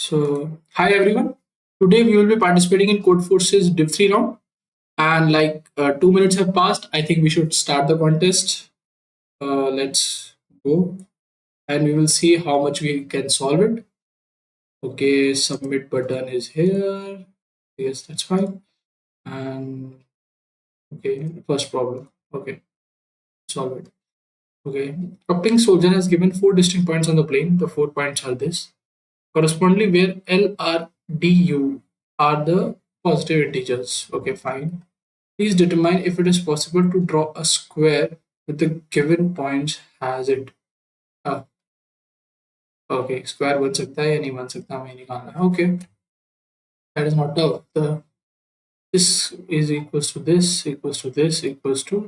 So, hi everyone. Today we will be participating in Codeforces Div 3 round. And 2 minutes have passed. I think we should start the contest. Let's go. And we will see how much we can solve it. Okay, submit button is here. Yes, that's fine. And okay, first problem. Okay, solve it. Okay, a pink soldier has given four distinct points on the plane. The 4 points are this. Correspondingly, where L, R, D, U are the positive integers. Okay, fine. Please determine if it is possible to draw a square with the given points as it. Uh, okay, square बन सकता है या नहीं बन सकता हमें निकालना है. Okay, that is not tough. This is equals to this equals to this equals to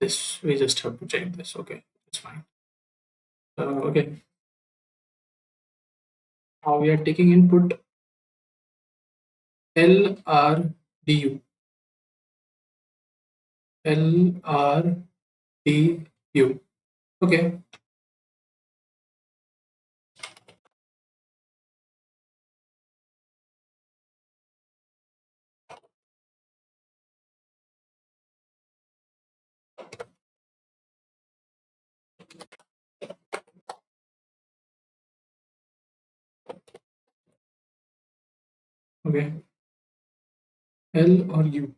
this. We just have to check this. Okay, it's fine. Okay, now we are taking input L R D U. L R D U. Okay, okay. L or U.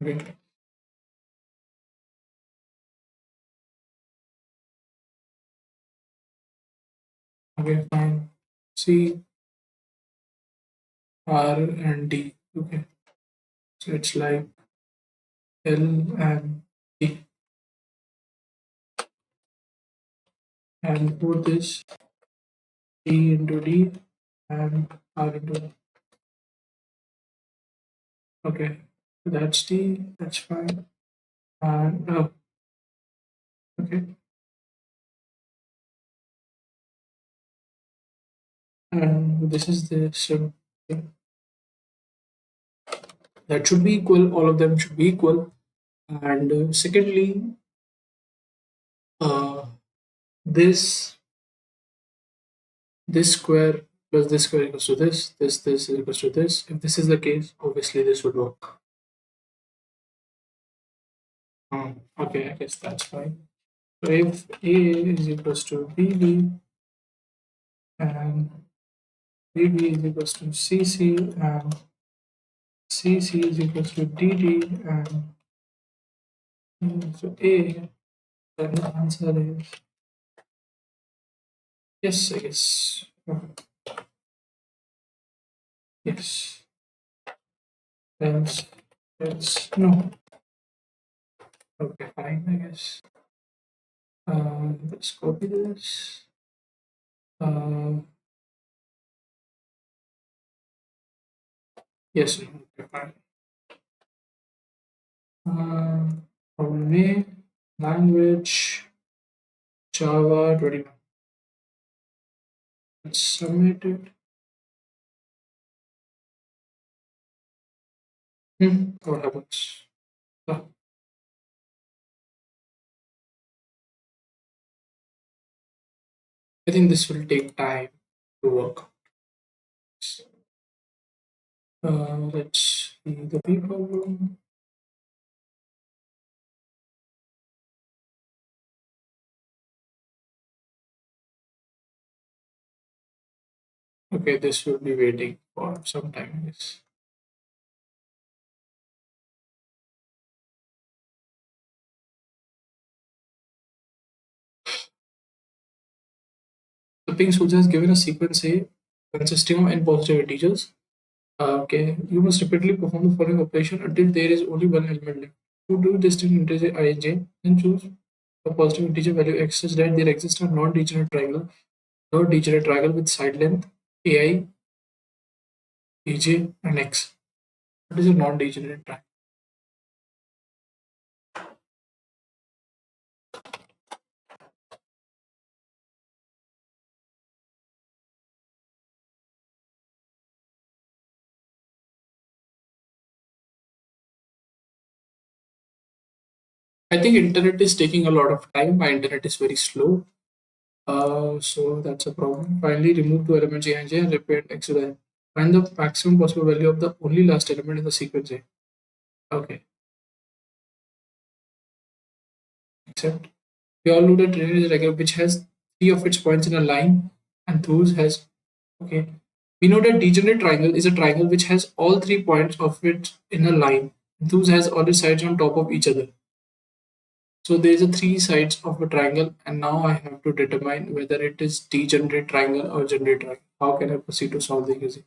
Okay, okay, fine. C R and D. Okay, so it's like L and D, and both is D into D and R into D. Okay, so that's D. That's fine. And okay, and this is the sim. Okay. That should be equal. All of them should be equal. And secondly, uh, this this square plus this square equals to this is equals to this. If this is the case, obviously this would work. Okay, I guess that's fine. So if A is equals to BB and BB is equals to CC and CC is equals to DD and so A, then the answer is yes, I guess. Yes. Else no. Okay, fine, I guess. Let's copy this. Yes, no. Okay, fine. Problem A, language, Java 21. Let's submit it. What happens? Ah, I think this will take time to work. Let's see the B problem. Okay, this will be waiting for some time, I guess. The ping soldier has given a sequence A consisting of n positive integers. Okay, you must repeatedly perform the following operation until there is only one element left. To do distinct integer ij, then choose a positive integer value x such that there exists a non-degenerate triangle, with side length ai, aj, and x. What is a non-degenerate triangle? I think internet is taking a lot of time. My internet is very slow. So that's a problem. Finally, remove two elements A and J and repeat X to the n. Find the maximum possible value of the only last element in the sequence A. Okay, except we all know that triangle is a diagram which has three of its points in a line, and those has okay. We know that degenerate triangle is a triangle which has all three points of it in a line. Those has all the sides on top of each other. So there is a three sides of a triangle, and now I have to determine whether it is degenerate triangle or generate triangle. How can I proceed to solve the equation?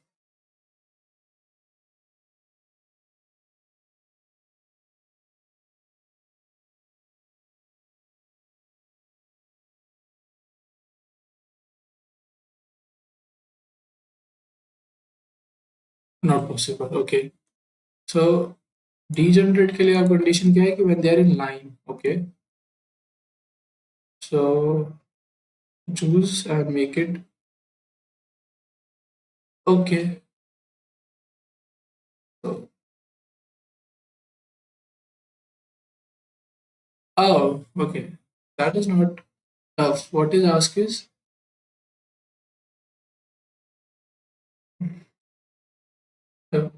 Not possible. Okay. So degenerate के लिए आप condition क्या है कि when they are in line. Okay. So choose and make it okay. So oh okay. That is not tough. What is asked is uh,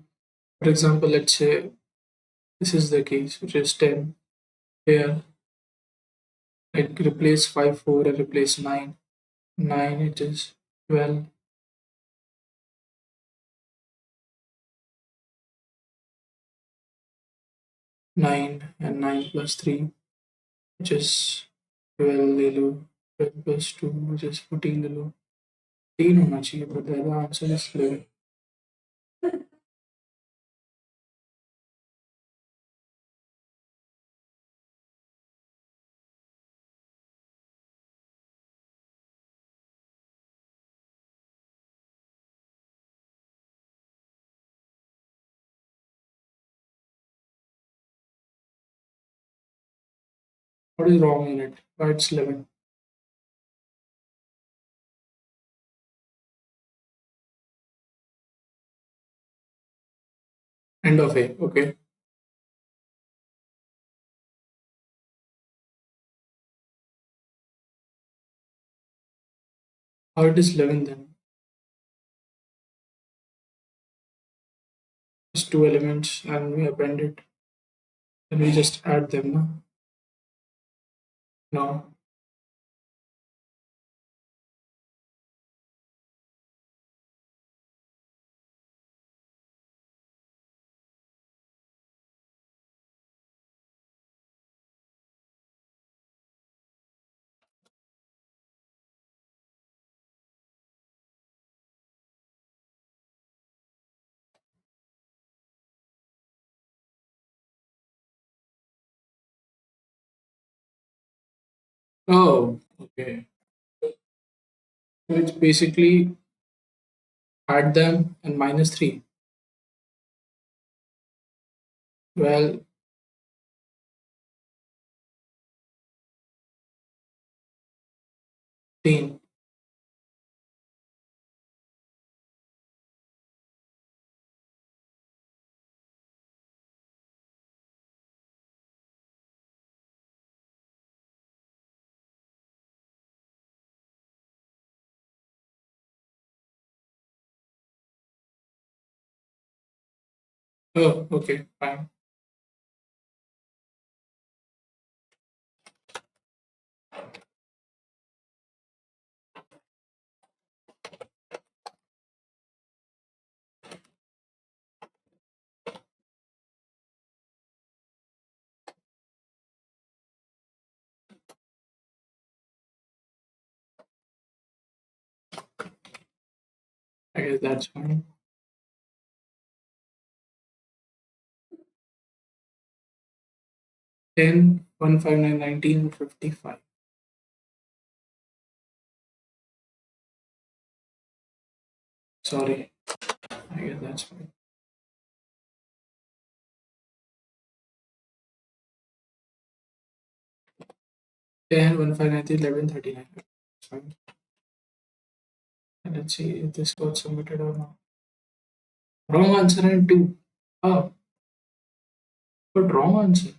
for example, let's say this is the case, which is 10. Here, like replace 5, 4 and replace 9. 9 it is 12. 9 and 9 plus 3, which is 12 ले लो. 12 plus 2, which is 14 ले लो. 3 होना चाहिए, but the answer is 11. What is wrong in it? Why it's 11? End of A. Okay. How it is 11 then? It's two elements and we append it. Then we just add them. No? No. Oh, okay. So it's basically add them and minus 3. Well, 10. Oh, okay, fine. I guess that's fine. 10, 1, 5, 9, 19, 55. Sorry. I guess that's fine. 10, 1, 5, 9, 11, 39. That's fine. And let's see if this got submitted or not. Wrong answer and 2. Oh, but wrong answer.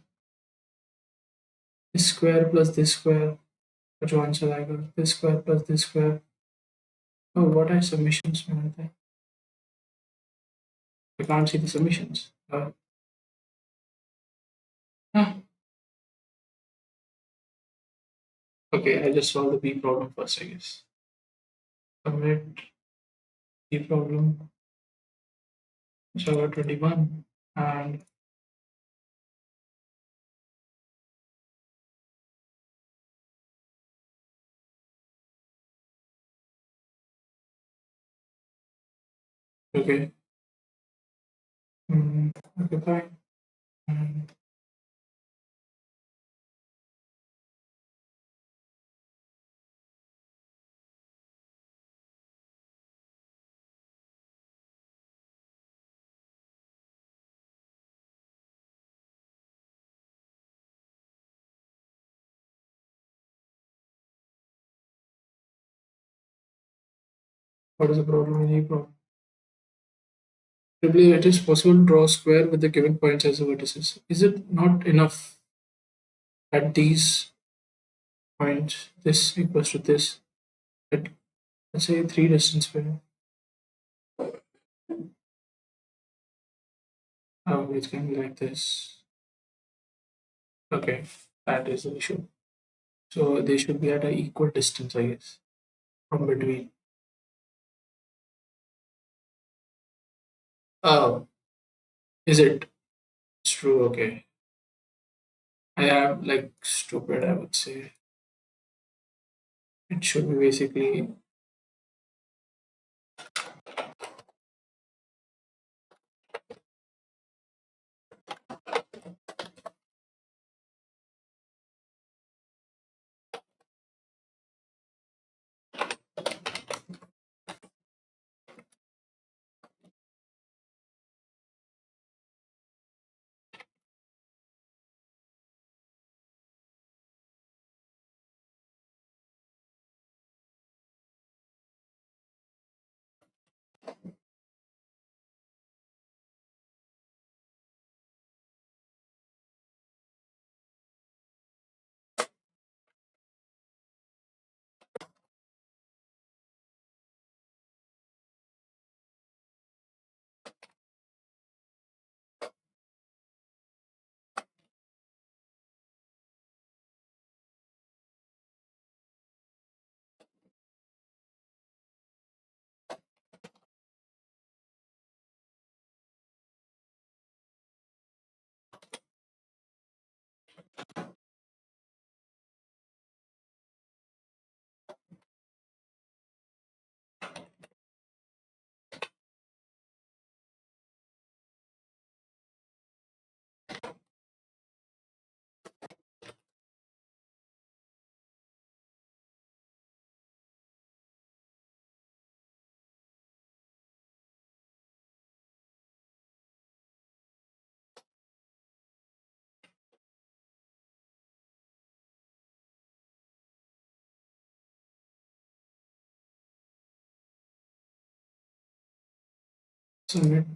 this square plus this square. Which one shall I go? This square plus this square. Oh, what are summations? I can't see the summations. Huh. Okay, I just solved the B problem first, I guess. Submit B problem. So I got 21. And okay. Okay, fine. Mm, what is the problem in A problem? Simply, it is possible to draw a square with the given points as the vertices. Is it not enough at these points? This equals to this. At, let's say, three distance square. Oh, it can be like this. Okay, that is the issue. So they should be at an equal distance, I guess, from between. Oh, is it? It's true. Okay. I am like stupid, I would say. It should be basically. Submit.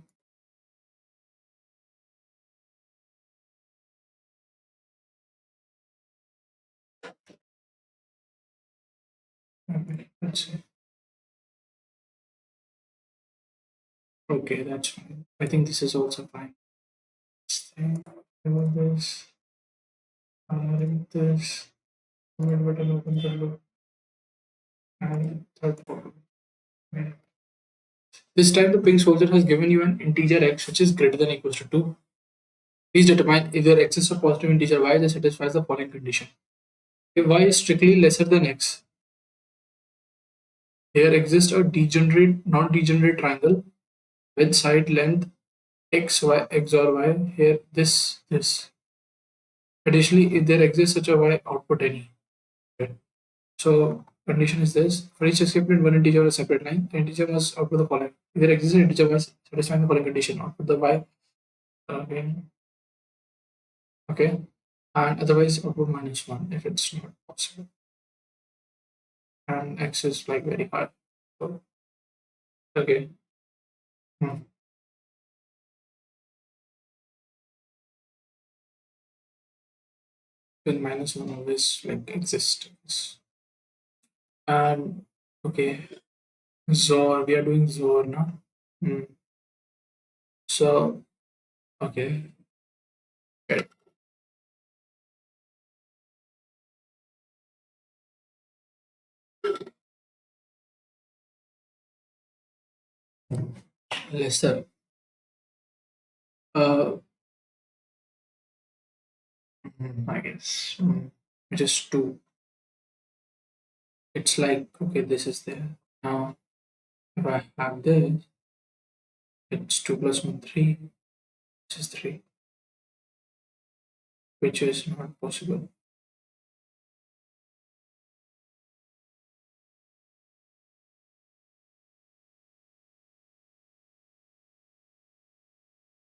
Okay, let's see. Okay, that's fine. I think this is also fine. Remove this. Remove this. Submit button open the loop. And third problem. Okay. This time the ping soldier has given you an integer x which is greater than or equals to 2. Please determine if there exists a positive integer y that satisfies the following condition. If y is strictly lesser than x, here exists a degenerate, non-degenerate triangle with side length x, y, x or y. Here, this. Additionally, if there exists such a y, output any. Okay. So, condition is this: for each escape in one integer or a separate line, the integer must output the following. If there exists an integer y satisfying the following condition, output the y. Okay. Okay. And otherwise, output minus one if it's not possible. And x is like very hard. So, okay. Hmm. Then minus one always like exists. And okay, XOR. We are doing XOR now. Hmm. So okay, okay. Lesser. Uh, I guess. Just two. It's like okay, this is there. Now if I have this, it's two plus one three. This is three, which is not possible.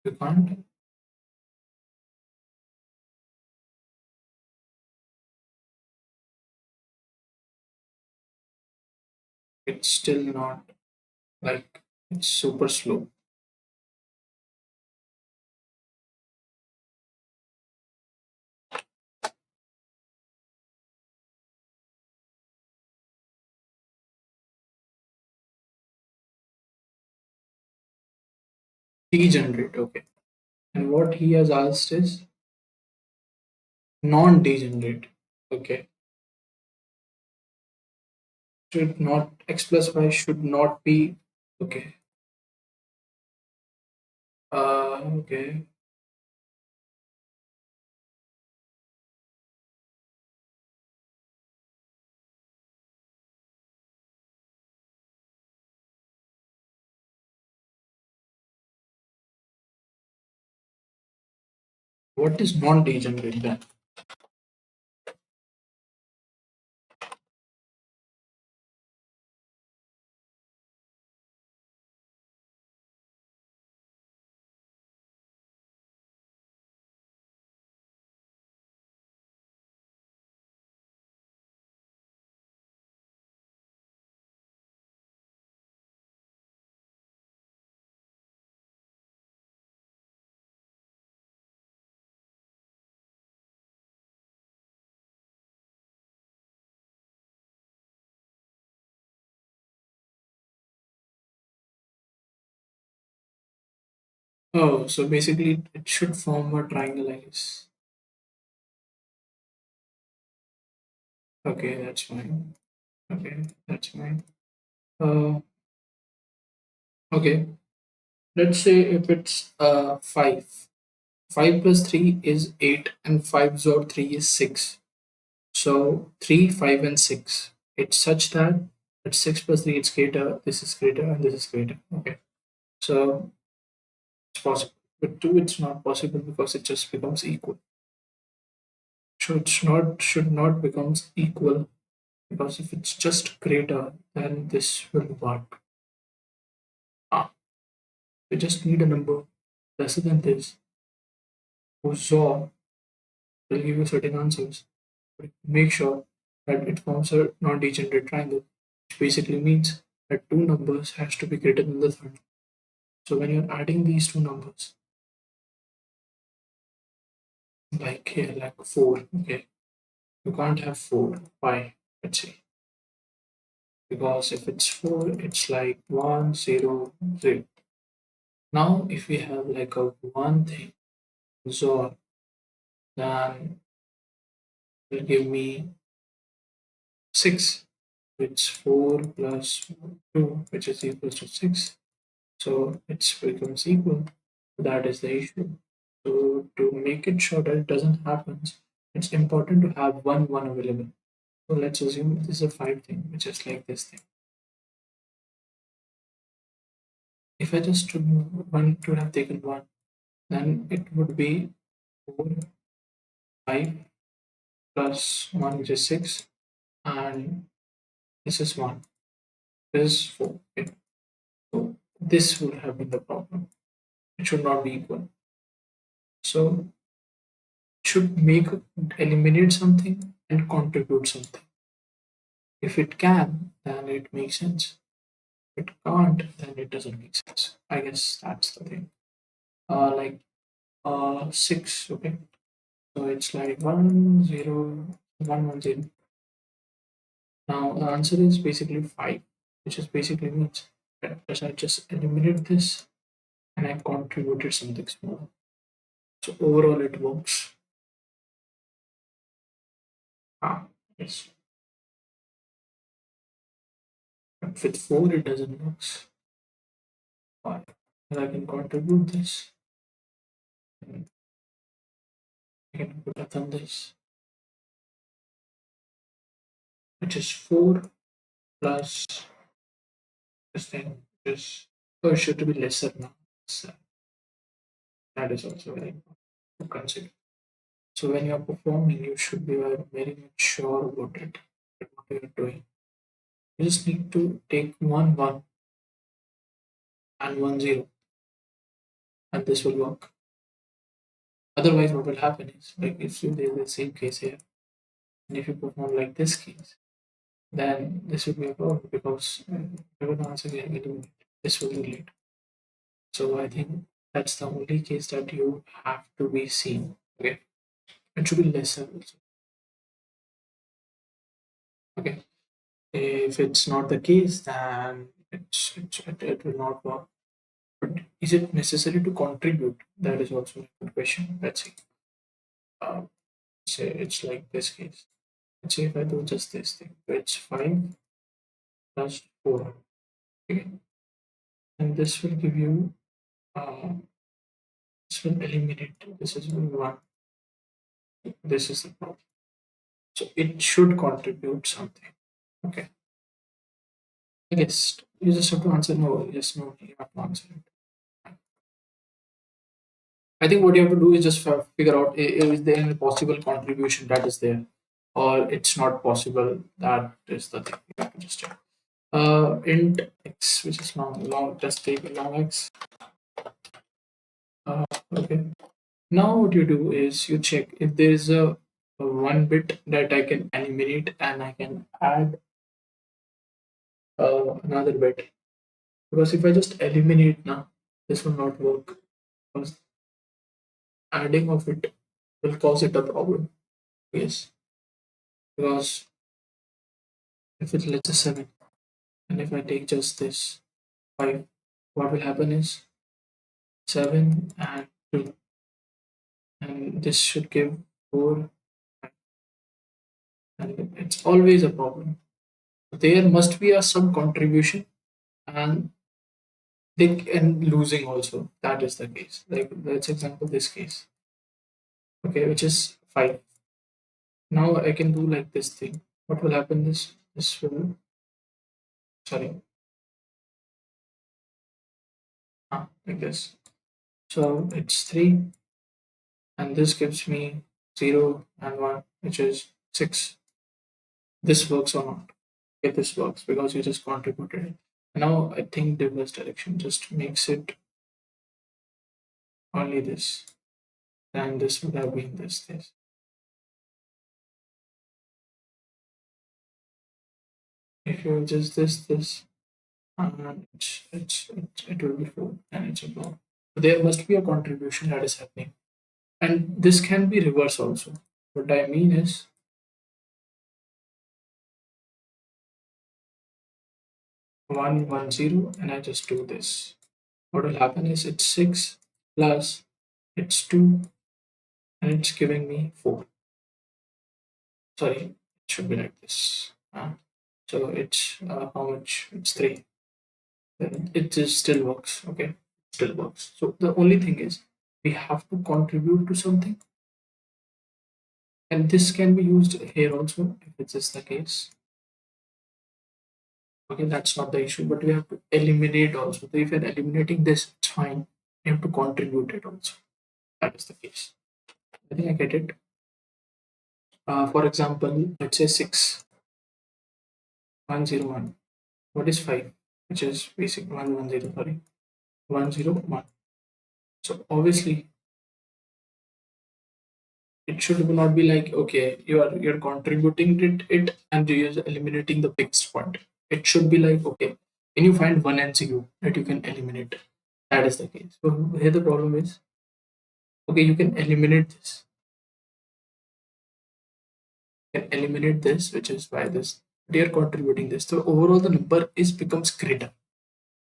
You can't. It's still not like it's super slow. Degenerate. Okay. And what he has asked is non-degenerate. Okay. Should not x plus y should not be okay. Okay. What is non-degenerate then? Oh, so basically it should form a triangle, I guess. Okay, that's fine. Okay, that's fine. Uh, okay. Let's say if it's five. 5 plus 3 is 8 and 5 XOR 3 is 6. So 3, 5 and 6. It's such that at 6 plus 3 it's greater, this is greater and this is greater. Okay. So it's possible. With 2 it's not possible because it just becomes equal. So it's not should not becomes equal because if it's just greater then this will work. Ah, we just need a number lesser than this. So XOR will give you certain answers. Make sure that it forms a non-degenerate triangle, which basically means that two numbers has to be greater than the third. So when you're adding these two numbers, like here, like 4, okay, you can't have 4. Why? Let's see. Because if it's 4, it's like 1, 0, 0. Now, if we have like a 1 thing, XOR, then it will give me 6, which 4 plus 2, which is equal to 6. So it becomes equal. That is the issue. So to make it sure that it doesn't happen, it's important to have one available. So let's assume this is a 5 thing, which is like this thing. If I just took one to have taken one, then it would be 4, 5 plus 1, which is 6, and this is 1. This is 4. Okay. So this would have been the problem. It should not be equal. So it should make eliminate something and contribute something. If it can, then it makes sense. If it can't, then it doesn't make sense. I guess that's the thing. Like 6, okay. So it's like 1, 0, 1, 1, 0. Now the answer is basically 5, which is basically means that because I just eliminate this and I contributed something small. So overall it works. Yes. But with 4 it doesn't work. Why? And I can contribute this. And I can put it on this, which is 4 plus this thing, which is, oh, it should be lesser now. So that is also very important to consider. So when you are performing, you should be very much sure about it, what you are doing. You just need to take 1, 1 and 1, 0, and this will work. Otherwise, what will happen is, like if you do the same case here, and if you perform like this case, then this will be a problem because you're going to answer getting eliminated. This will be late. So I think that's the only case that you have to be seen. Okay, it should be lesser also. Okay, if it's not the case, then it will not work. But is it necessary to contribute? That is also a good question. Let's see. Uh, say it's like this case. Let's say if I do just this thing, so it's 5 plus 4. Okay, and this will give you. This will eliminate. This is 1. This is the problem. So it should contribute something. Okay. I guess you just have to answer no. Yes, no. You have to answer it. I think what you have to do is just figure out is there any possible contribution that is there, or it's not possible. That is the thing you have to just check. Int x, which is long. Just take a long x. Okay. Now what you do is you check if there is a 1 bit that I can eliminate and I can add another bit. Because if I just eliminate now, this will not work. Because adding of it will cause it a problem. Yes. Because if it let's say 7, and if I take just this 5, what will happen is 7 and 2, and this should give 4, and it's always a problem. There must be some contribution, and they and losing also. That is the case. Like let's example this case, okay, which is 5. Now I can do like this thing. What will happen is this will, sorry, like this. So it's 3, and this gives me 0 and 1, which is 6. This works or not? Okay, this works because you just contributed it. Now I think reverse direction just makes it only this, and this would have been this. If you just this, and it will be 4, and it's a block. There must be a contribution that is happening, and this can be reverse also. What I mean is 1, 1, 0, and I just do this. What will happen is it's 6 plus it's 2, and it's giving me 4. Sorry, it should be like this. So it's how much? It's 3. It just still works. Okay, still works. So the only thing is we have to contribute to something, and this can be used here also if it is the case. Okay, that's not the issue, but we have to eliminate also. So if you're eliminating this, it's fine. You have to contribute it also. That is the case. I think I get it. For example, let's say 6, 1, 0, 1. What is 5? Which is basic 1, 1, 0, sorry. 1, 0, 1. So obviously it should not be like okay, you're contributing it and you're eliminating the fixed point. It should be like okay, can you find 1 and 0 that you can eliminate? That is the case. So here the problem is okay, you can eliminate this, can eliminate this, which is why this they are contributing this. So overall the number is becomes greater.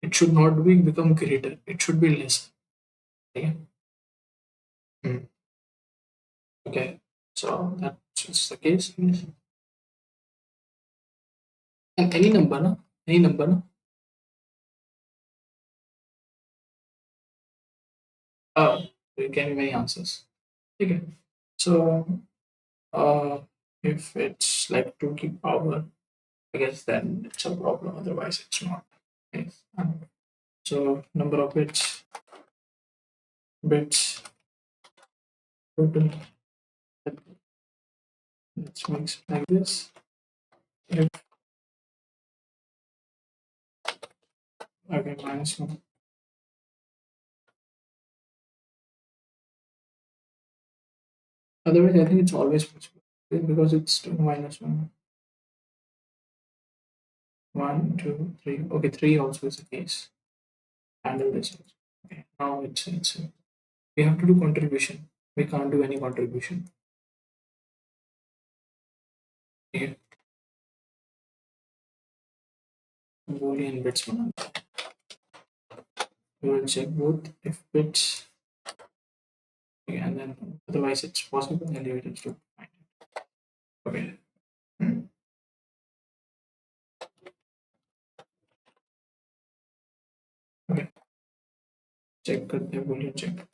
It should not be become greater. It should be less. Okay. Hmm. Okay. So that's just the case. Yes. And any number, no? Any number, no? You can be many answers. Okay. So if it's like 2 key power, I guess then it's a problem. Otherwise, it's not. Yes. So number of bits total. Let's mix like this. If okay, minus one. Otherwise, I think it's always possible because it's 2 minus 1. 1, 2, 3. Okay, 3 also is the case. Handle this also. Okay, now it's we have to do contribution. We can't do any contribution. Okay, Boolean bits. We will check both if bits. Okay, and then otherwise it's possible, and you just to find it. Okay. Hmm. Okay. Check the Boolean check.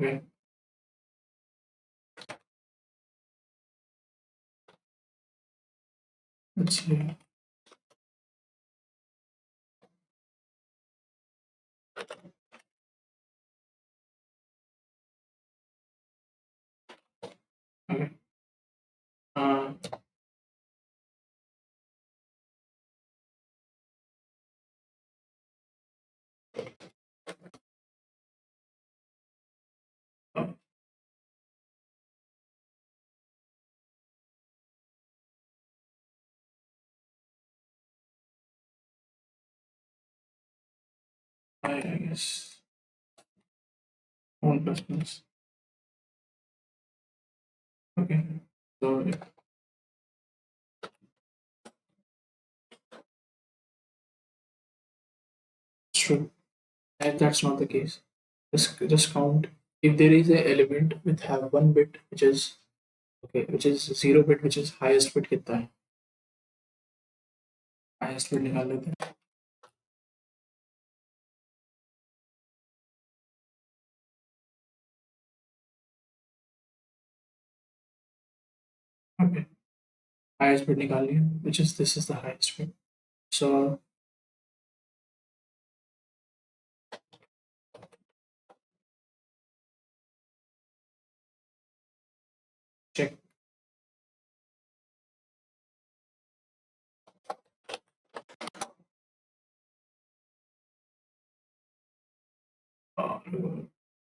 Okay. Let's see. Okay. Uh, oh, I guess 1 plus plus. Okay. So yeah, it's true. And that's not the case. Just count. If there is a element with have 1 bit, which is okay, which is 0 bit, which is highest bit कितना है? Highest bit निकाल लेते हैं. Okay. Highest bit निकाल लिया, which is this is the highest bit. So check.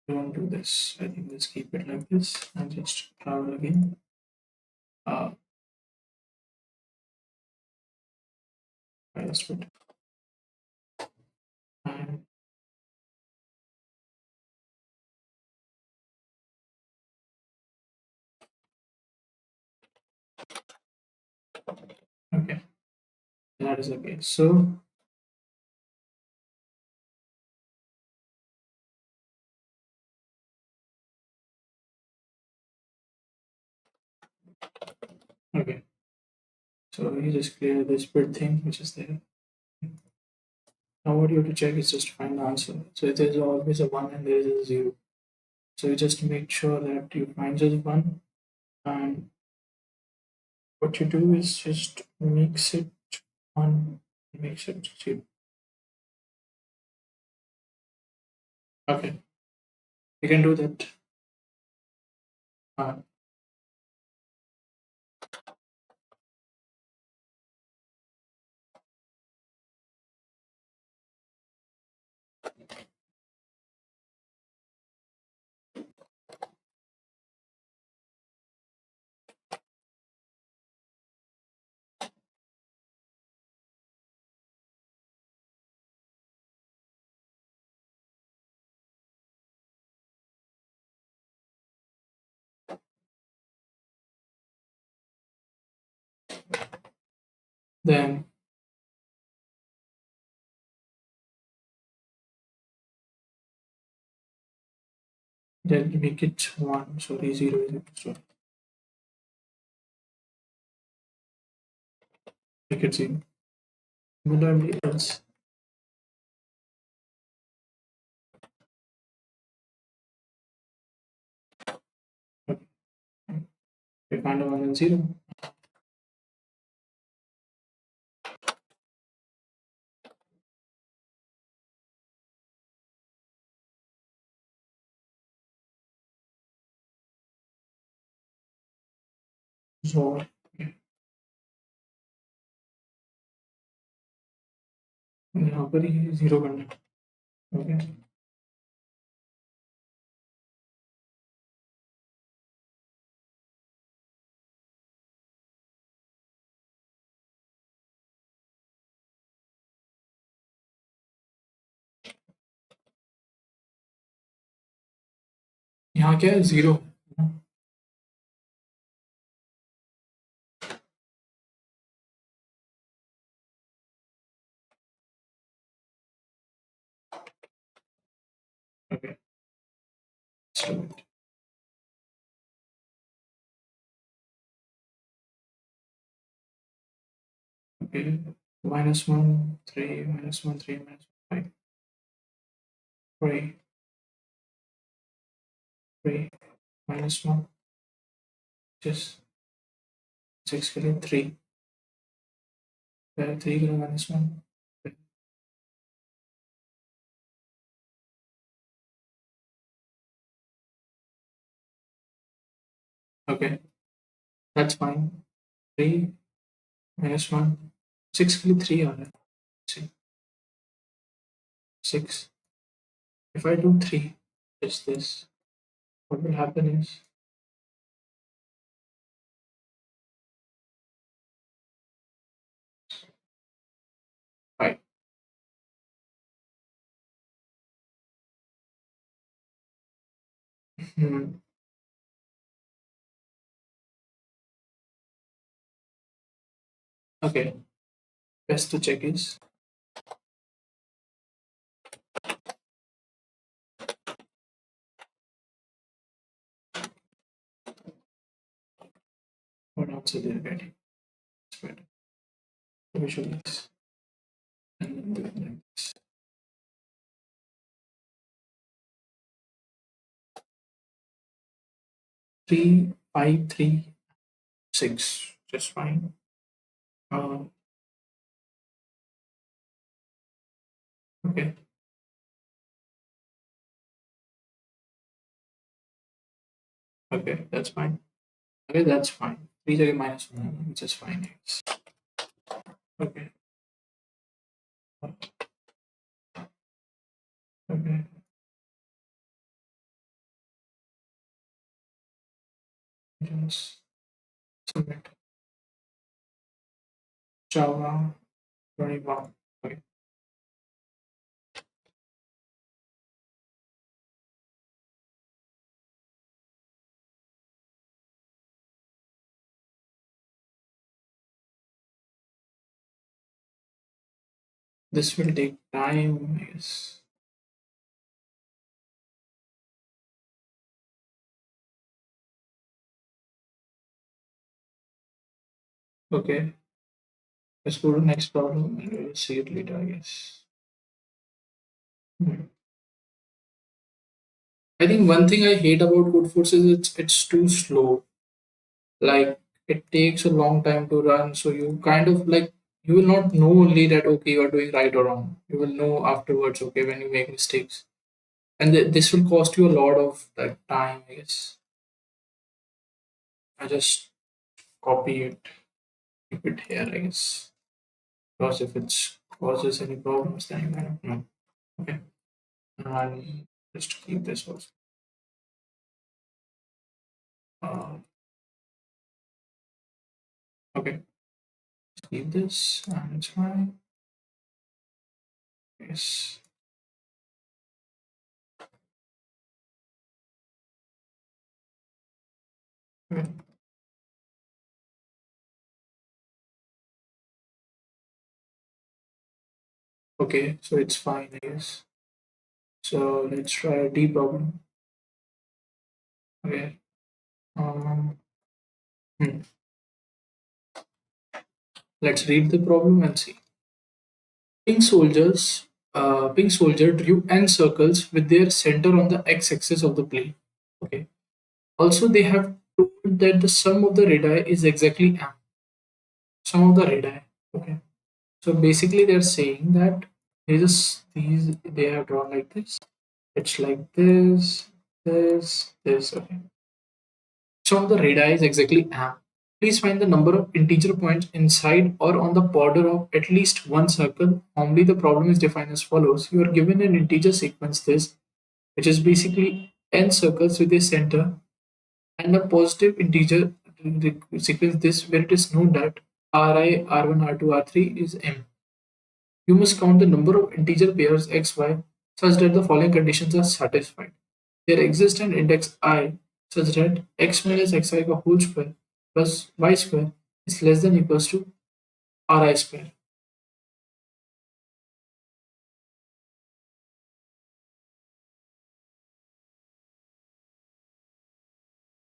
Don't do this. I think let's keep it like this and just travel again. Uh, highest bit. And okay, that is okay. So okay. So you just clear this bit thing which is there. Now what you have to check is just find the answer. So there's always a 1 and there is a 0. So you just make sure that you find just 1, and what you do is just makes it 1, makes it 0. Okay, you can do that. Uh, then make it 1. Sorry, 0 is equals to, make it 0. Similarly, else. Okay, we find 1 and 0. So yeah, यहाँ पर ही 0 करना है. Okay. यहाँ क्या है 0. Okay, let's do it. Okay, -1, 3, -1, 3, -5, 3, 3, -1, just 6 के लिए 3, 3 के लिए -1. Okay, that's fine. 3, -1, 6 के लिए 3 आ रहा है. See, 6. If I do 3, just this, what will happen is, right. Hmm. Okay, best to check is, what answer they're getting. It's better to visualize. And then do it like this. 3, 5, 3, 6, just fine. Okay, okay, that's fine. Okay, that's fine. 3 जगह -1, which is fine. Yes. Okay, okay, just submit. Java 21. Okay, this will take time. Yes. Okay, let's go to the next problem and we'll see it later, I guess. Hmm. I think one thing I hate about Codeforce is it's too slow. Like it takes a long time to run, so you kind of like you will not know only that okay you are doing right or wrong. You will know afterwards, okay, when you make mistakes, and this will cost you a lot of like time. I guess I just copy it, keep it here. I guess because if it causes any problems, then I don't know. Okay, and just keep this also. Uh, okay, keep this and it's fine. Yes. Okay. Okay, so it's fine, I guess. So let's try a D problem. Okay. Um, hmm. Let's read the problem and see. Pink soldiers, pink soldier drew n circles with their center on the x-axis of the plane. Okay. Also, they have told that the sum of the radii is exactly m. Sum of the radii. Okay. So basically, they're saying that these they have drawn like this. It's like this. Okay. Sum of the radii is exactly m. Please find the number of integer points inside or on the border of at least one circle. Normally, the problem is defined as follows. You are given an integer sequence this, which is basically n circles with a center, and a positive integer sequence this, where it is known that Ri, R1, R2, R3 is m. You must count the number of integer pairs x, y such that the following conditions are satisfied. There exists an index I such that x minus xi का whole square plus y square is less than equals to ri square.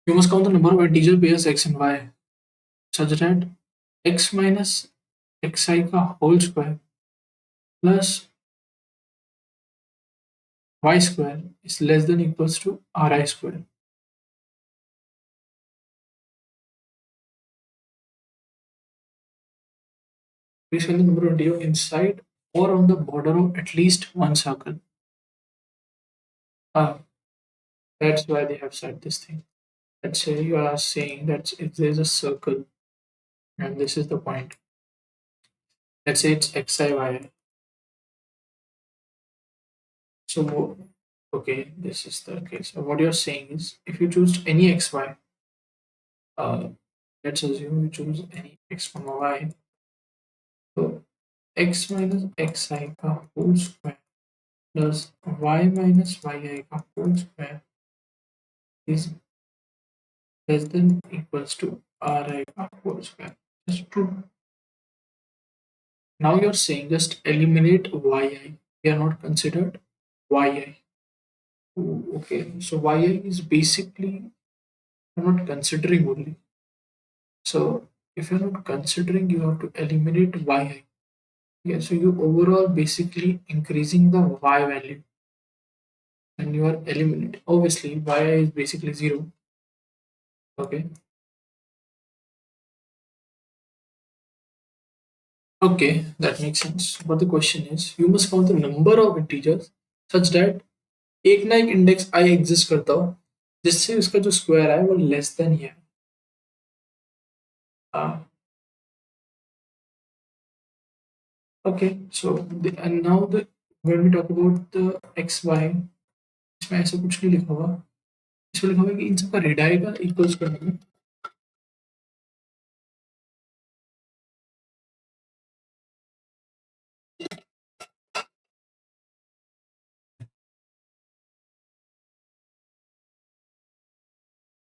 You must count the number of integer pairs x and y such that x minus xi का whole square plus y square is less than equals to ri square. Please find the number of integer inside or on the border of at least one circle. Ah, that's why they have said this thing. Let's say you are saying that if there's a circle and this is the point, let's say it's xi y. So okay, this is the case. So what you're saying is if you choose any xy, uh, let's assume you choose any x comma y, so x minus xi का whole square plus y minus yi का whole square is less than equals to ri का whole square. That's true. Now you're saying just eliminate yi. We are not considered yi. Okay, so yi is basically you're not considering only. So if you're not considering, you have to eliminate yi. Yeah, so you overall basically increasing the y value and you are eliminating. Obviously, yi is basically zero. Okay. Okay, that makes sense. But the question is, you must count the number of integers such that एक ना एक index I exist करता हो जिससे उसका जो square है वो लेस देन ही है. Okay, so and now the when we talk about the x y इसमें ऐसा कुछ नहीं लिखा हुआ. इसमें लिखा हुआ है कि इन सबका रेडाई का इक्वल्स करना है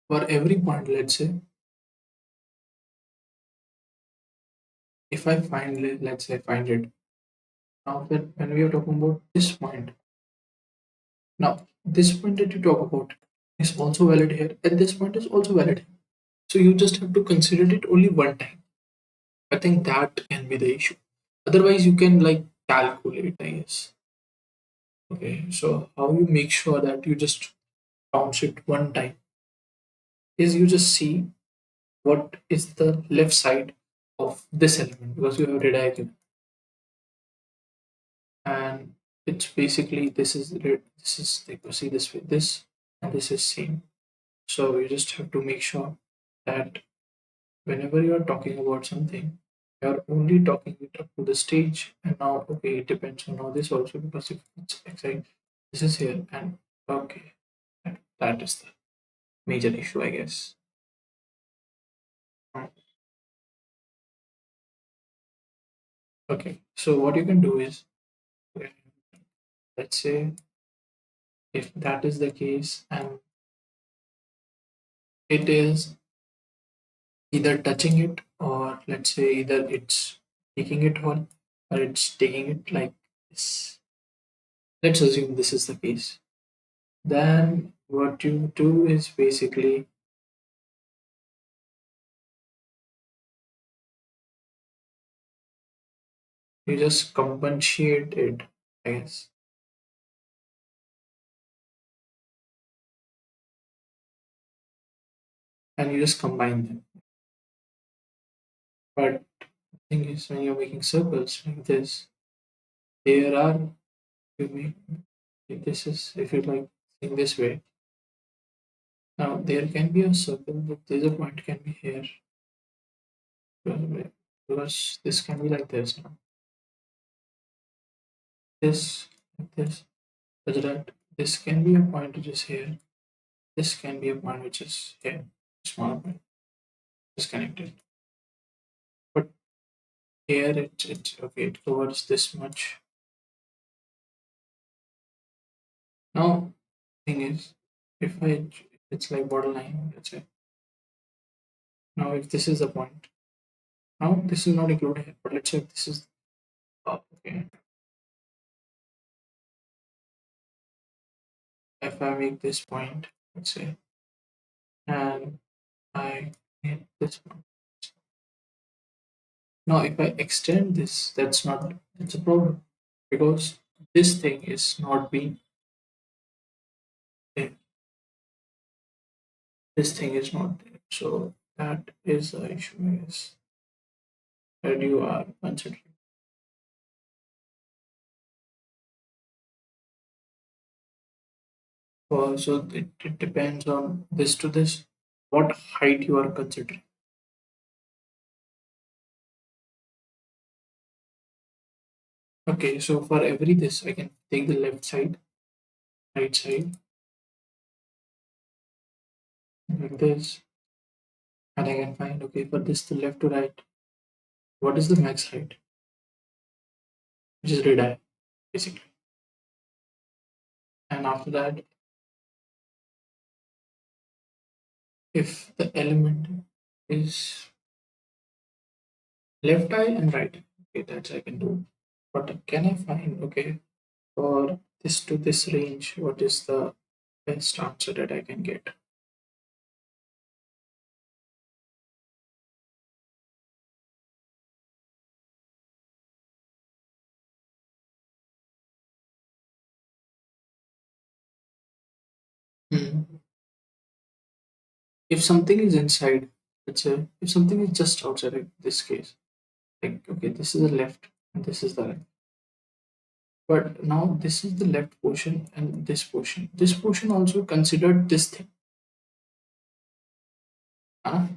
for every point. Let's say if I find let's say find it now that when we are talking about this point, now this point that you talk about is also valid here and this point is also valid here. So you just have to consider it only one time. I think that can be the issue. Otherwise you can like calculate, I guess. Okay, so how you make sure that you just bounce it one time is you just see what is the left side of this element because you have redirected and it's basically this is like you see this way this and this is same. So you just have to make sure that whenever you are talking about something, you are only talking it up to the stage. And now, okay, it depends on how this also because if it's exciting, this is here and okay, that is the major issue, I guess. Okay, so what you can do is, let's say if that is the case and it is either touching it or let's say either it's taking it on or it's taking it like this. Let's assume this is the case. Then what you do is basically you just compensate it, I guess, and you just combine them. But the thing is, when you're making circles like this, there are you make if this is if you like in this way. Now there can be a circle, but there's a point can be here because this can be like this now. This like this, such that this can be a point which is here. This can be a point which is here, smaller point, disconnected. But here it okay, it covers this much. Now thing is, if it's like borderline, let's say. Now if this is the point, now this is not included here, but let's say if this is okay. If I make this point, let's say, and I hit this point. Now if I extend this, that's a problem because this thing is not being there. This thing is not there. So that is the issue, I guess, that you are considering. So it depends on this to this, what height you are considering. Okay, so for every this, I can take the left side, right side, like this, and I can find okay for this the left to right, what is the max height, which is radii basically. And after that, if the element is left eye and right eye, okay, that's I can do. But can I find okay for this to this range, what is the best answer that I can get? Hmm. If something is inside, let's say if something is just outside, like this case, like okay, this is the left and this is the right. But now this is the left portion and this portion. This portion also considered this thing. Huh?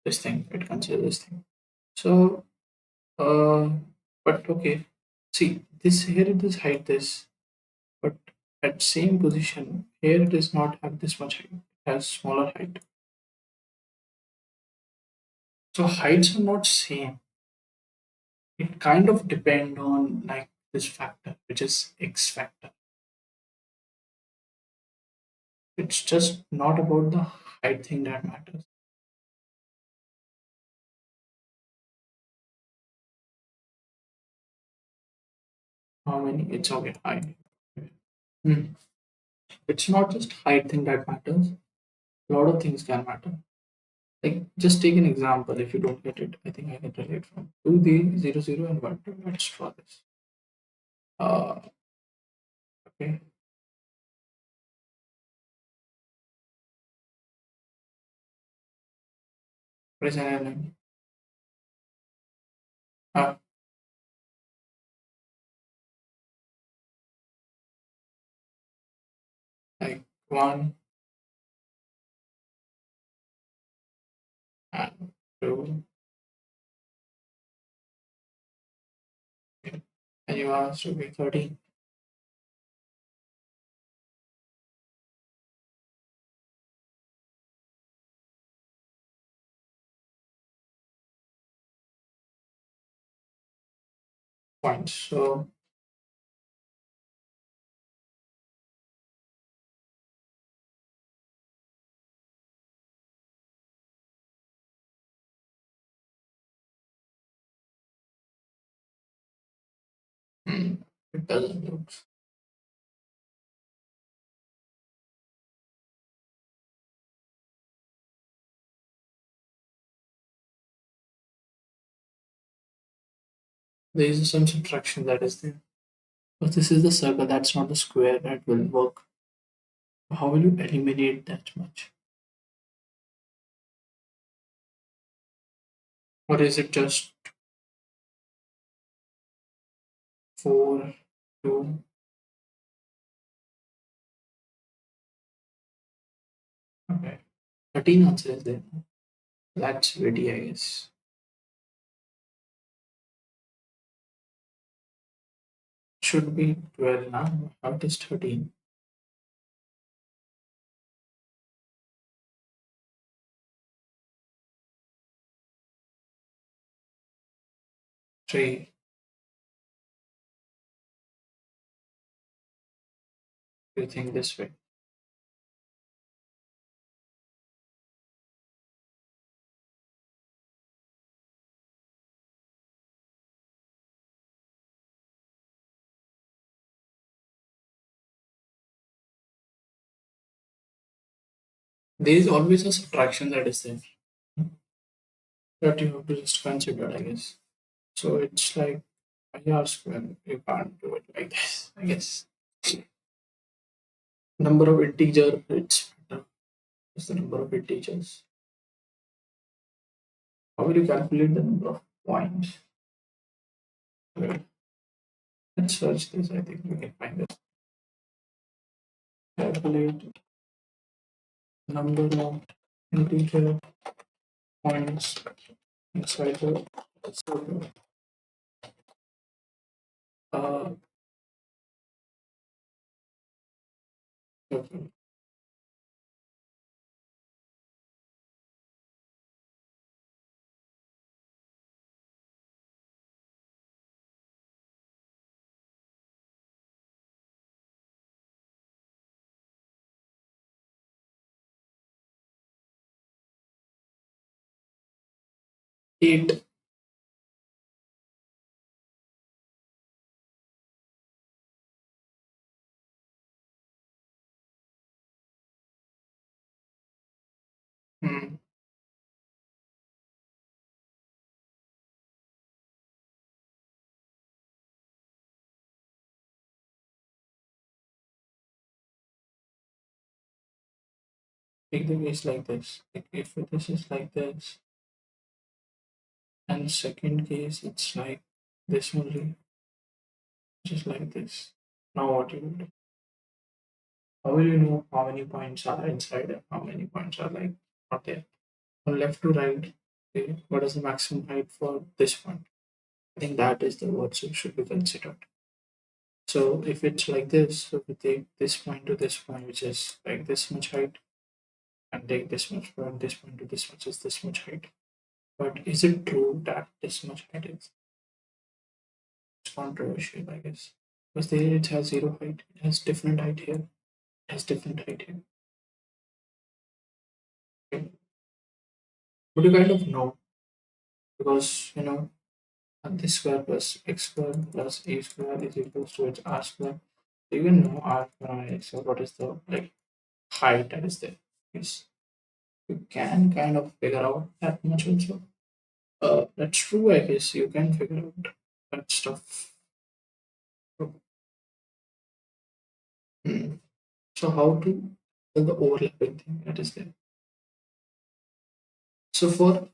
This thing, it considers this thing. So uh but okay. See this here it is height this, but at same position here it does not have this much height. It has smaller height. So heights are not same. It kind of depend on like this factor, which is X factor. It's just not about the height thing that matters. How many? It's okay. Height. Hmm. It's not just height thing that matters. A lot of things can matter. Like just take an example. If you don't get it, I think I can relate from 2D 00 and 1 2. Let's draw this. Uh, okay. What is an element? Uh, like 1 and 2. Okay. And you asked okay 13 points. So hmm, It doesn't look. There is some subtraction that is there. But this is the circle, that's not the square that will work. How will you eliminate that much? Or is it just 4, 2? Okay. 13 answer is there. That's witty, I guess. Should be 12 now. How it is 13? 3. You think this way. There is always a subtraction that is there that you have to just consider, I guess. So it's like IR square. You can't do it like this, I guess. Number of integer, it's better. It's the number of integers. How will you calculate the number of points? Well, let's search this. I think we can find it. Calculate number of integer points inside the circle. Uh, okay. 8. Hmm. Take the case like this. Like if this is like this, and second case it's like this only, just like this. Now what you will do? How will you know how many points are inside and how many points are like not there? From left to right, okay, what is the maximum height for this point? I think that is the what should be considered. So if it's like this, so we take this point to this point, which is like this much height, and take this much from this point to this much is this much height. But is it true that this much height is? It's controversial, I guess. Because there it has zero height. It has different height here. It has different height here. Okay. But you kind of know because this square plus x square plus a square is equals to its r square. So you can know r square and x square what is the like height that is there. Yes. You can kind of figure out that much also. That's true, I guess. You can figure out that stuff. Hmm. So how to tell the overlapping thing that is there? So for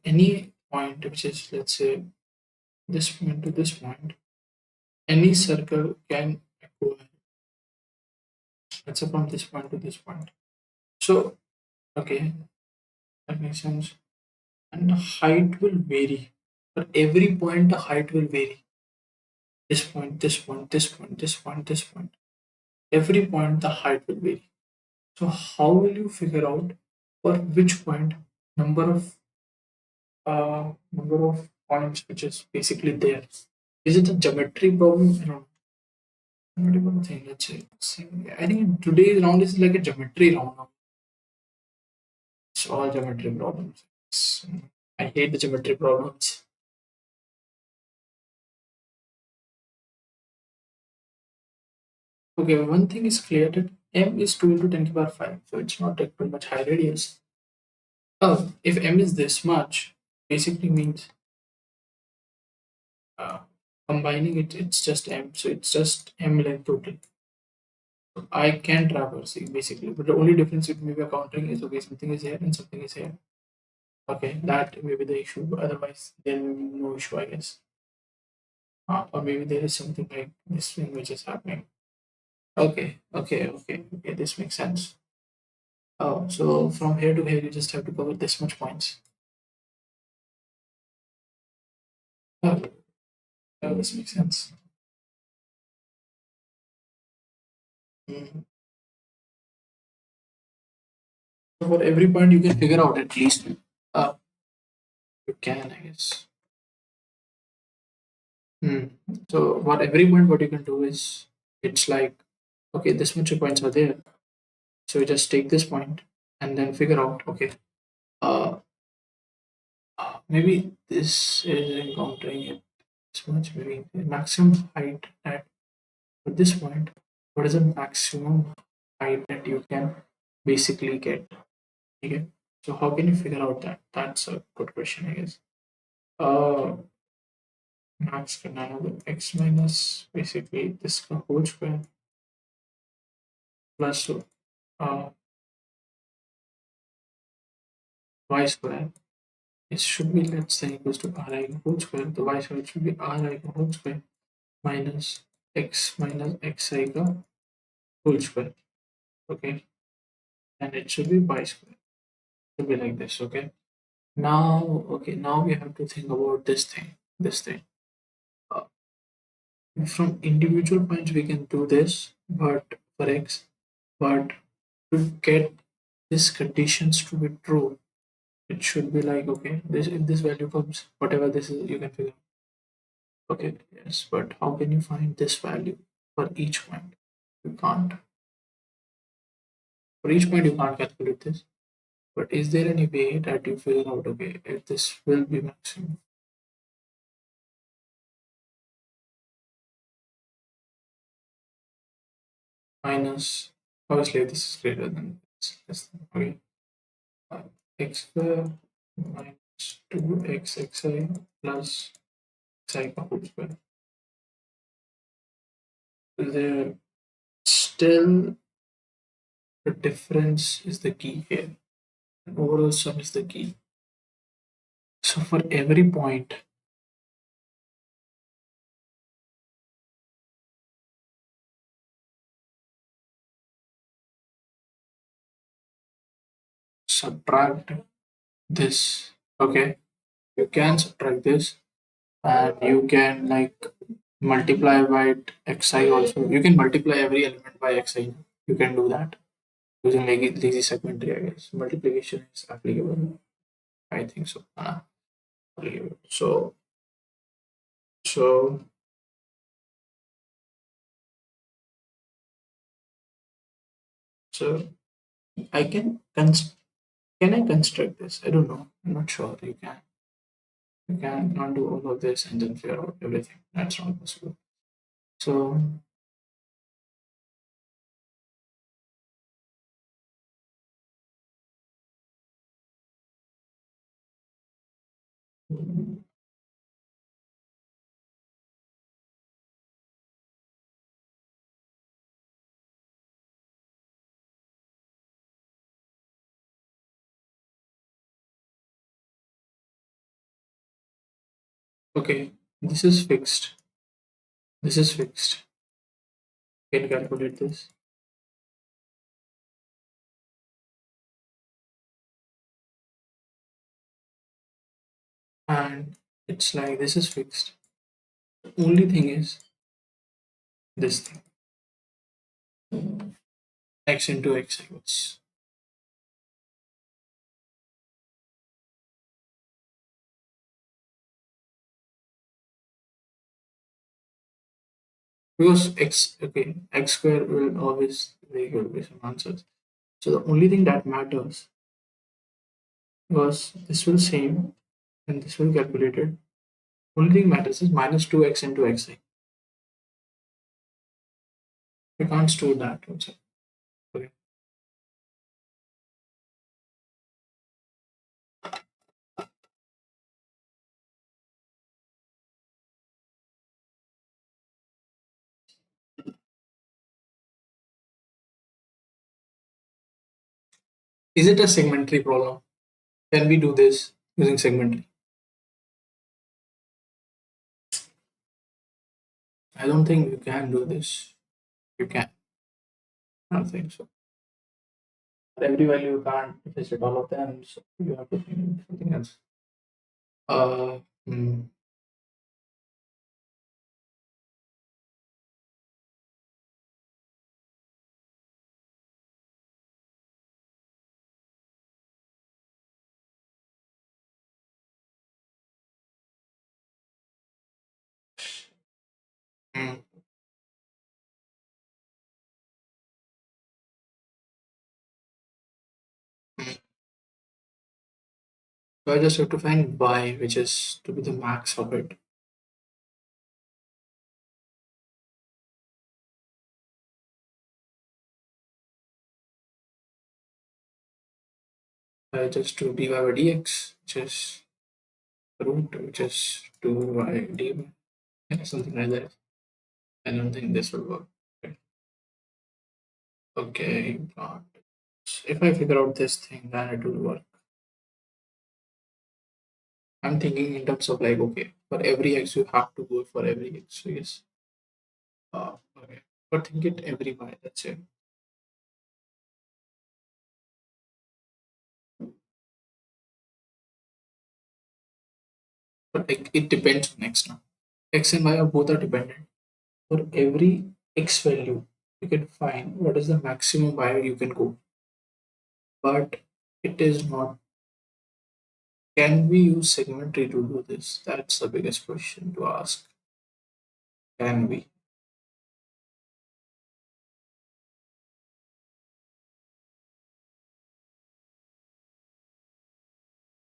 any point which is let's say this point to this point, any circle can go let's say from this point to this point. So okay, that makes sense. And the height will vary. For every point, the height will vary. This point, this point, this point, this point, this point. Every point, the height will vary. So how will you figure out for which point number of points which is basically there? Is it a geometry problem? I don't know. Geometry problem thing. Let's say. I think today's round is like a geometry round. It's all geometry problems. I hate the geometry problems. Okay, one thing is clear that m is 2 into 10 to the power 5, so it's not like too much high radius. Oh, if m is this much, basically means uh, combining it, it's just m, so it's just m length total. So I can traverse it basically, but the only difference it may be accounting is okay, something is here and something is here. Okay, that may be the issue, but otherwise there will be no issue, I guess. Or maybe there is something like this thing which is happening. Okay, this makes sense. Oh, so from here to here, you just have to cover this much points. Oh, this makes sense. Mm. So for every point, you can figure out at least. Uh, you can, I guess. Mm. So for every point, what you can do is it's like okay, this much points are there. So you just take this point and then figure out okay, uh, maybe this is encountering it this much, maybe the maximum height at this point. What is the maximum height that you can basically get? Okay. So how can you figure out that? That's a good question, I guess. Uh, max another x minus basically this whole square plus uh, y square. It should be let's say equals to ri whole square. The y square should be ri whole square minus xi ka whole square. Okay, and it should be y square. It should be like this. Okay. Now we have to think about this thing. This thing. Uh, from individual points we can do this, but for x, but to get these conditions to be true, it should be like okay, this if this value comes, whatever this is, you can figure. Okay, yes, but how can you find this value for each point? You can't. For each point, you can't calculate this. But is there any way that you figure out okay if this will be maximum minus? Obviously, this is greater than this. Okay, uh, x square minus 2xxi plus xi ka whole square. There still the difference is the key here. And overall sum is the key. So for every point, subtract this. Okay, you can subtract this, and you can like multiply by xi also. You can multiply every element by xi. You can do that using lazy segmentary, I guess. Multiplication is applicable. I think so. Applicable. So so I can I construct this? I don't know. I'm not sure. You can. You can not do all of this and then figure out everything. That's not possible. So okay, this is fixed. This is fixed. Can you calculate this? And it's like this is fixed. The only thing is this thing. X into x equals. Because x square will always there will be some answers. So the only thing that matters was this will same and this will calculated. Only thing matters is minus 2x into xi. We can't store that also. Okay. Is it a segmentary problem? Can we do this using segmentary? I don't think you can do this. You can. I don't think so. For every value you can't visit all of them, so you have to think something else. Uh, hmm, hmm, hmm. So I just have to find y, which is to be the max of it. I just do dy by dx, which is root, which is 2y dy. Yeah, something like that. I don't think this will work. Okay, okay, but if I figure out this thing, then it will work. I'm thinking in terms of like, okay, for every x, you have to go for every x. So yes. Okay. But think it every y, that's it. But like, it depends on x now. X and y are both are dependent. For every x value, you can find what is the maximum y you can go. But it is not. Can we use segmentary to do this? That's the biggest question to ask. Can we?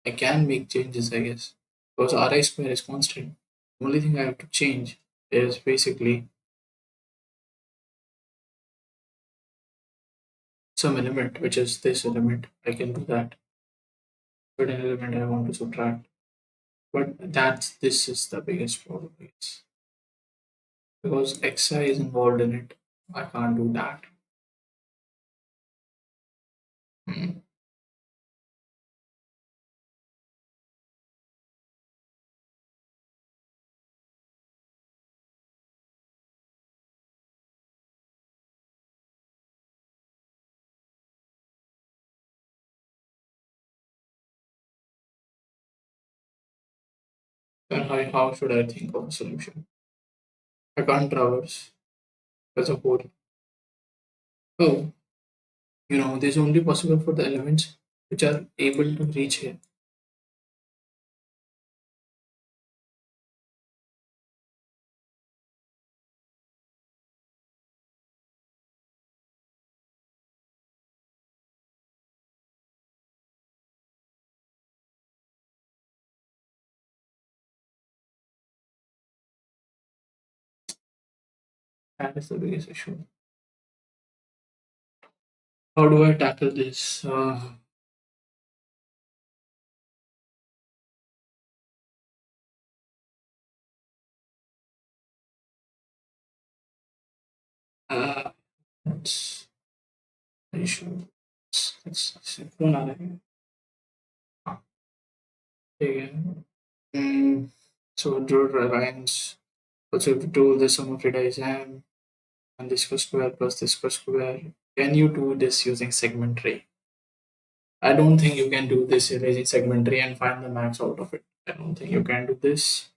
I can make changes, I guess, because Ri square is constant. The only thing I have to change is basically some element, which is this element. I can do that. Certain element I want to subtract. But that's this is the biggest problem, I guess. Because xi is involved in it. I can't do that. Hmm. Then how should I think of a solution? I can't traverse as a whole. Oh, this is only possible for the elements which are able to reach here. That is the biggest issue. How do I tackle this? Uh, that's the issue. It's one other thing. Again. So draw lines. Also to do the sum of radii exam and this square plus this square. Can you do this using segmentary? I don't think you can do this using segmentary and find the max out of it. I don't think you can do this.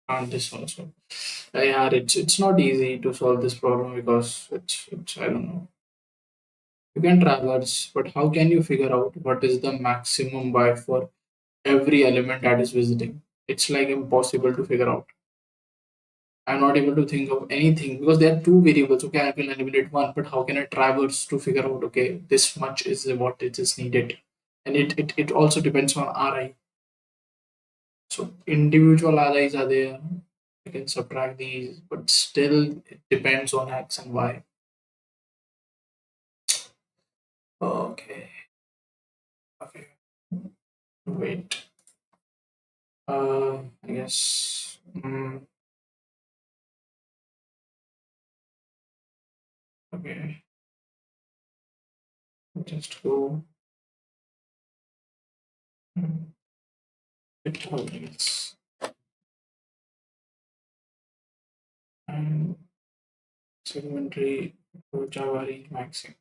And this also. Yeah, it's not easy to solve this problem because it's I don't know. You can traverse, but how can you figure out what is the maximum by for every element that is visiting? It's like impossible to figure out. I'm not able to think of anything because there are two variables. Okay, I will eliminate one, but how can I traverse to figure out, okay, this much is what it is needed? and it also depends on RI. So individual RIs are there. You can subtract these, but still it depends on X and Y. Okay. Okay. Wait. I guess. Okay. Just go. Mm, it always and segmentary Java range maxing.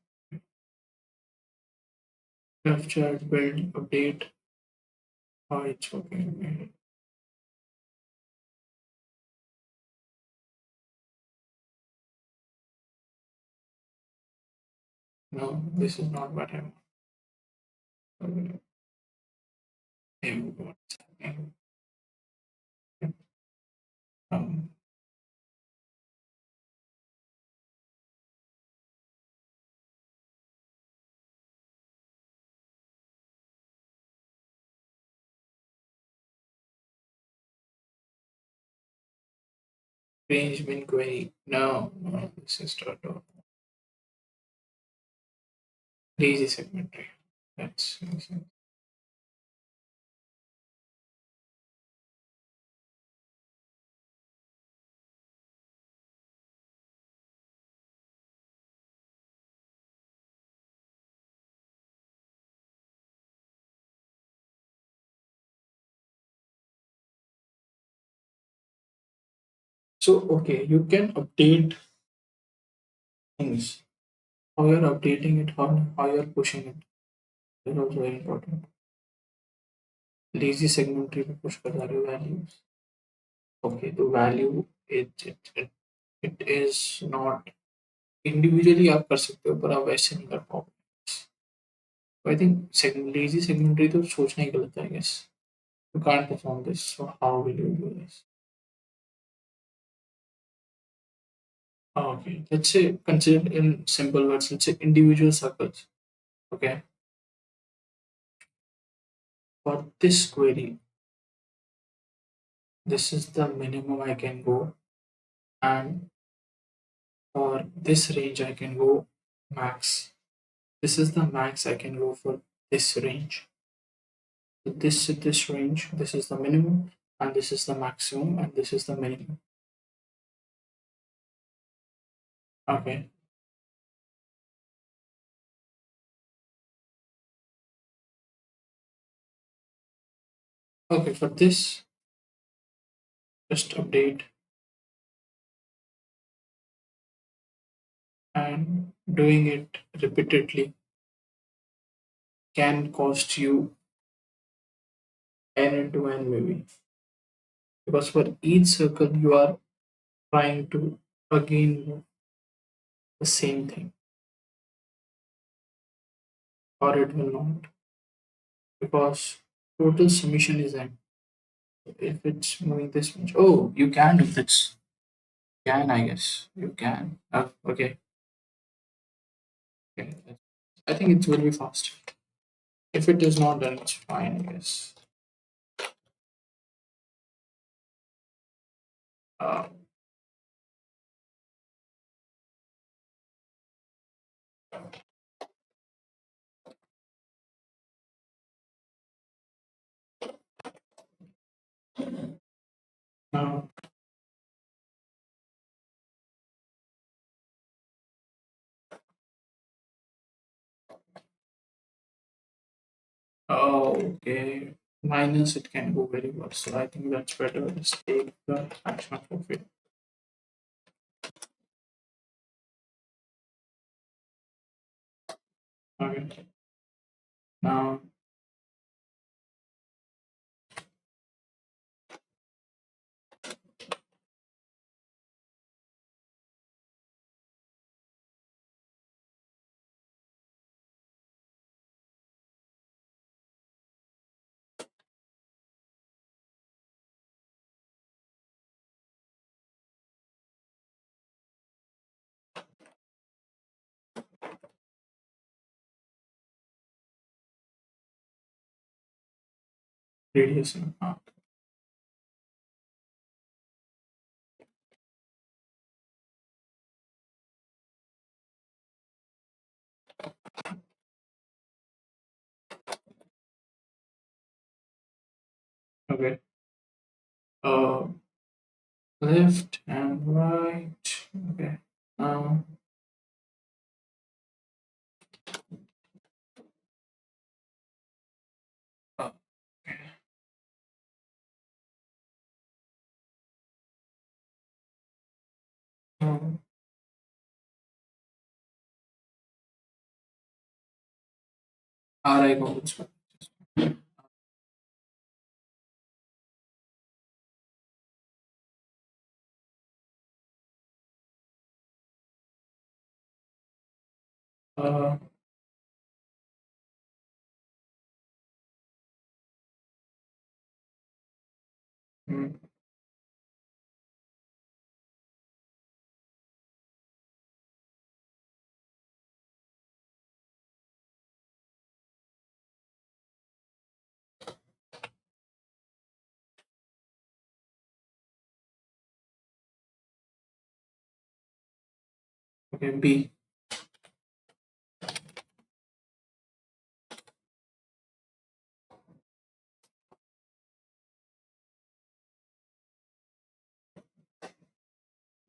Capture, build, update. Oh, it's okay. No, this is not what I want. What's happening? Um, Range bin query. No, no, this is not lazy segmentary. That's so okay. You can update things. How you're updating it, how you're pushing it. Is also very important. Lazy segmentary में push कर जा रहे हो values. Okay, the value it is not individually आप कर सकते हो पर आप वैसे नहीं कर पाओगे. So I think lazy segmentary तो सोचना ही गलत है I guess. You can't perform this. So how will you do this? Okay, let's say consider in simple words. Let's say individual circles. Okay, for this query, this is the minimum I can go, and for this range I can go max. This is the max I can go for this range. So this range, this is the minimum, and this is the maximum, and this is the minimum. Okay. Okay, for this, just update and doing it repeatedly can cost you n into n maybe, because for each circle you are trying to again do the same thing, or it will not, because total summation is n. If it's moving this much, oh, you can do this. Can I guess you can. Okay, okay. I think it will be fast. If it is not, then it's fine. I guess. Uh, now, oh, okay. Minus it can go very well. So I think that's better. Just take the action of it. Okay. Now, radius. Okay. Uh, left and right. Okay. Now, uh, um, RI combines. Uh, mm, okay, B.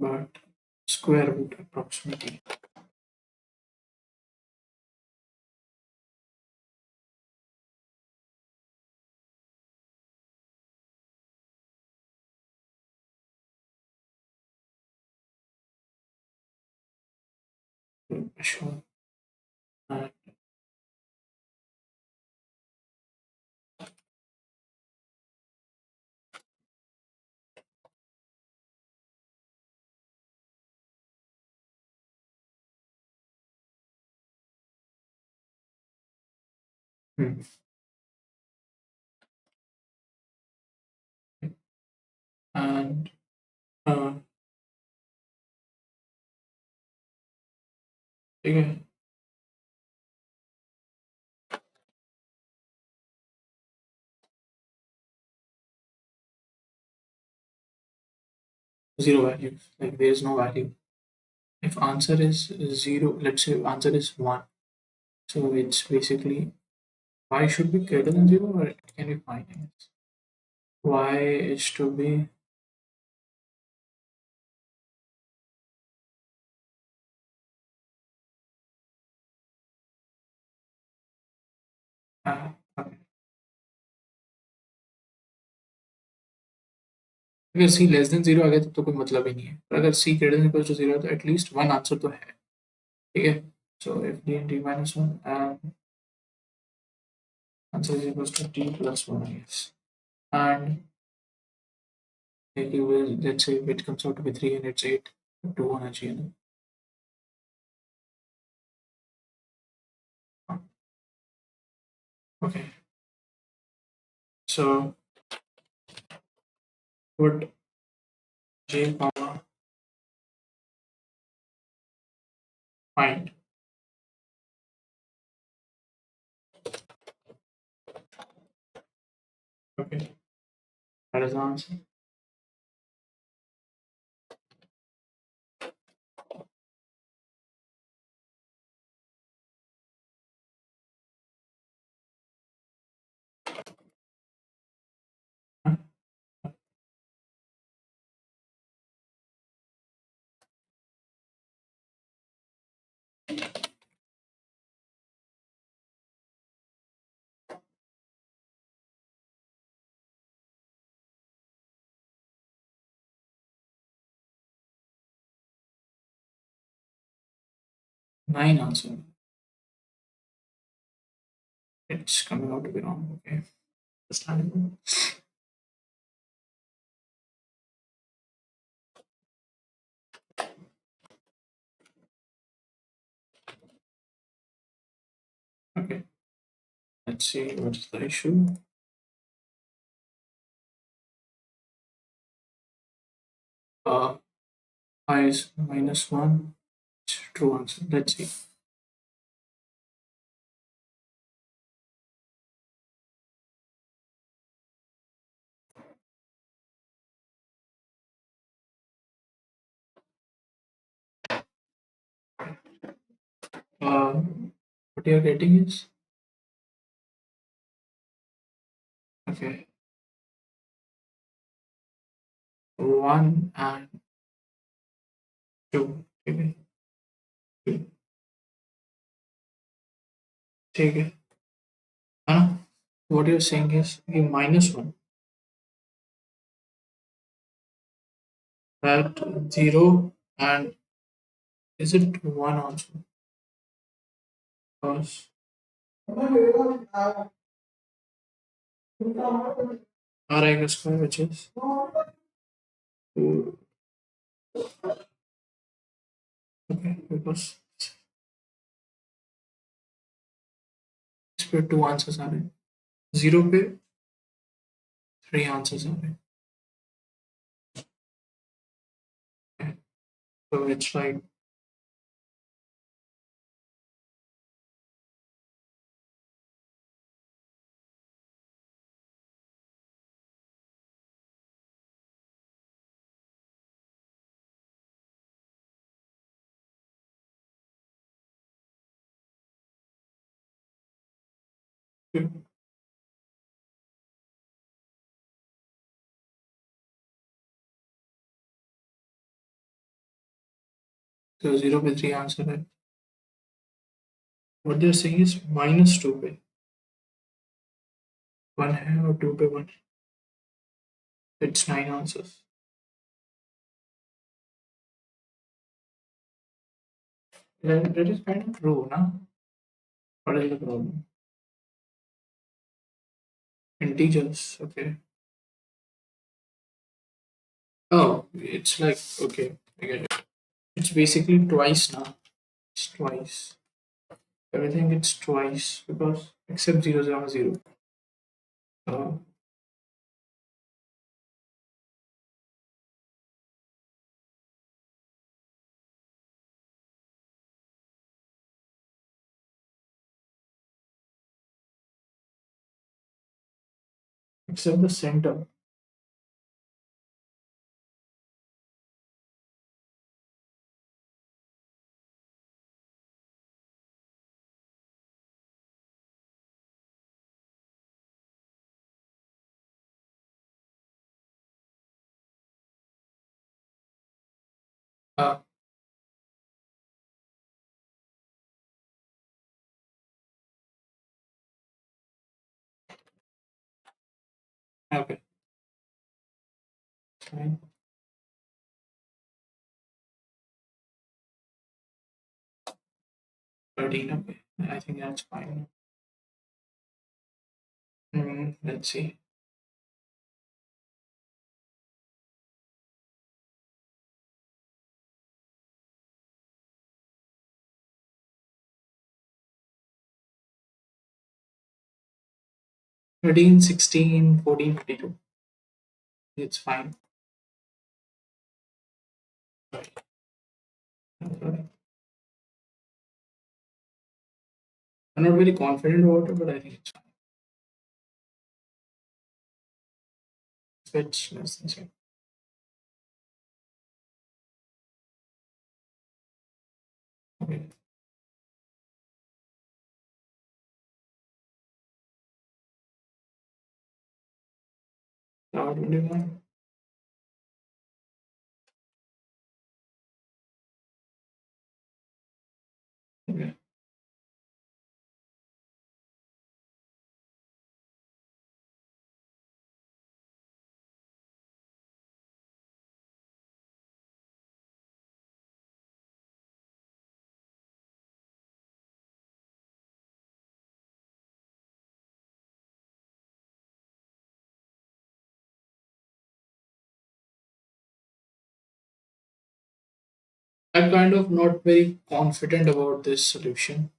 But square root approximately. Sure. Uh, hmm. And uh, okay, zero value. Like there is no value. If answer is zero, let's say answer is one. So it's basically y should be greater than zero, or it can be fine. I guess. Y is to be okay. अगर C less than zero आ गया तो कोई मतलब ही नहीं है, पर अगर C greater than equal to zero तो एटलीस्ट वन आंसर तो है. ठीक है. So if D and D minus one and answer is equal to D plus one I guess. And you will, let's say it comes out to be 3 and it's 8, 2 होना चाहिए ना. Okay, so put j comma find. Okay, that is the answer. 9 answer. It's coming out to be wrong. Okay, understandable. Okay, let's see what is the issue. I is minus 1. True answer. Let's see. What you're getting is okay. 1 and 2. Okay. Two. ठीक है है ना? What you're saying is -1 at 0 and is it 1 also? Because RI square which is 2. Okay, because इस पे 2 answers आ रहे हैं, 0 पे 3 answers आ रहे हैं. Okay, so it's like so 0 पे 3 आंसर है. What they're saying is -2 पे 1 है और 2 पे 1. It's 9 answers. That is kind of true, na? What is the problem? Integers, okay. Oh, it's like, okay, I get it. It's basically twice now. It's twice. Everything it's twice because except 0, 0, 0. Uh, except the center. Uh, okay, fine. 13, okay. I think that's fine. Let's see. 13, 16, 14, 52. It's fine. Right. Okay. I'm not very confident about it, but I think it's fine. Fetch less than 7. Okay. Now 21. Okay. I'm kind of not very confident about this solution.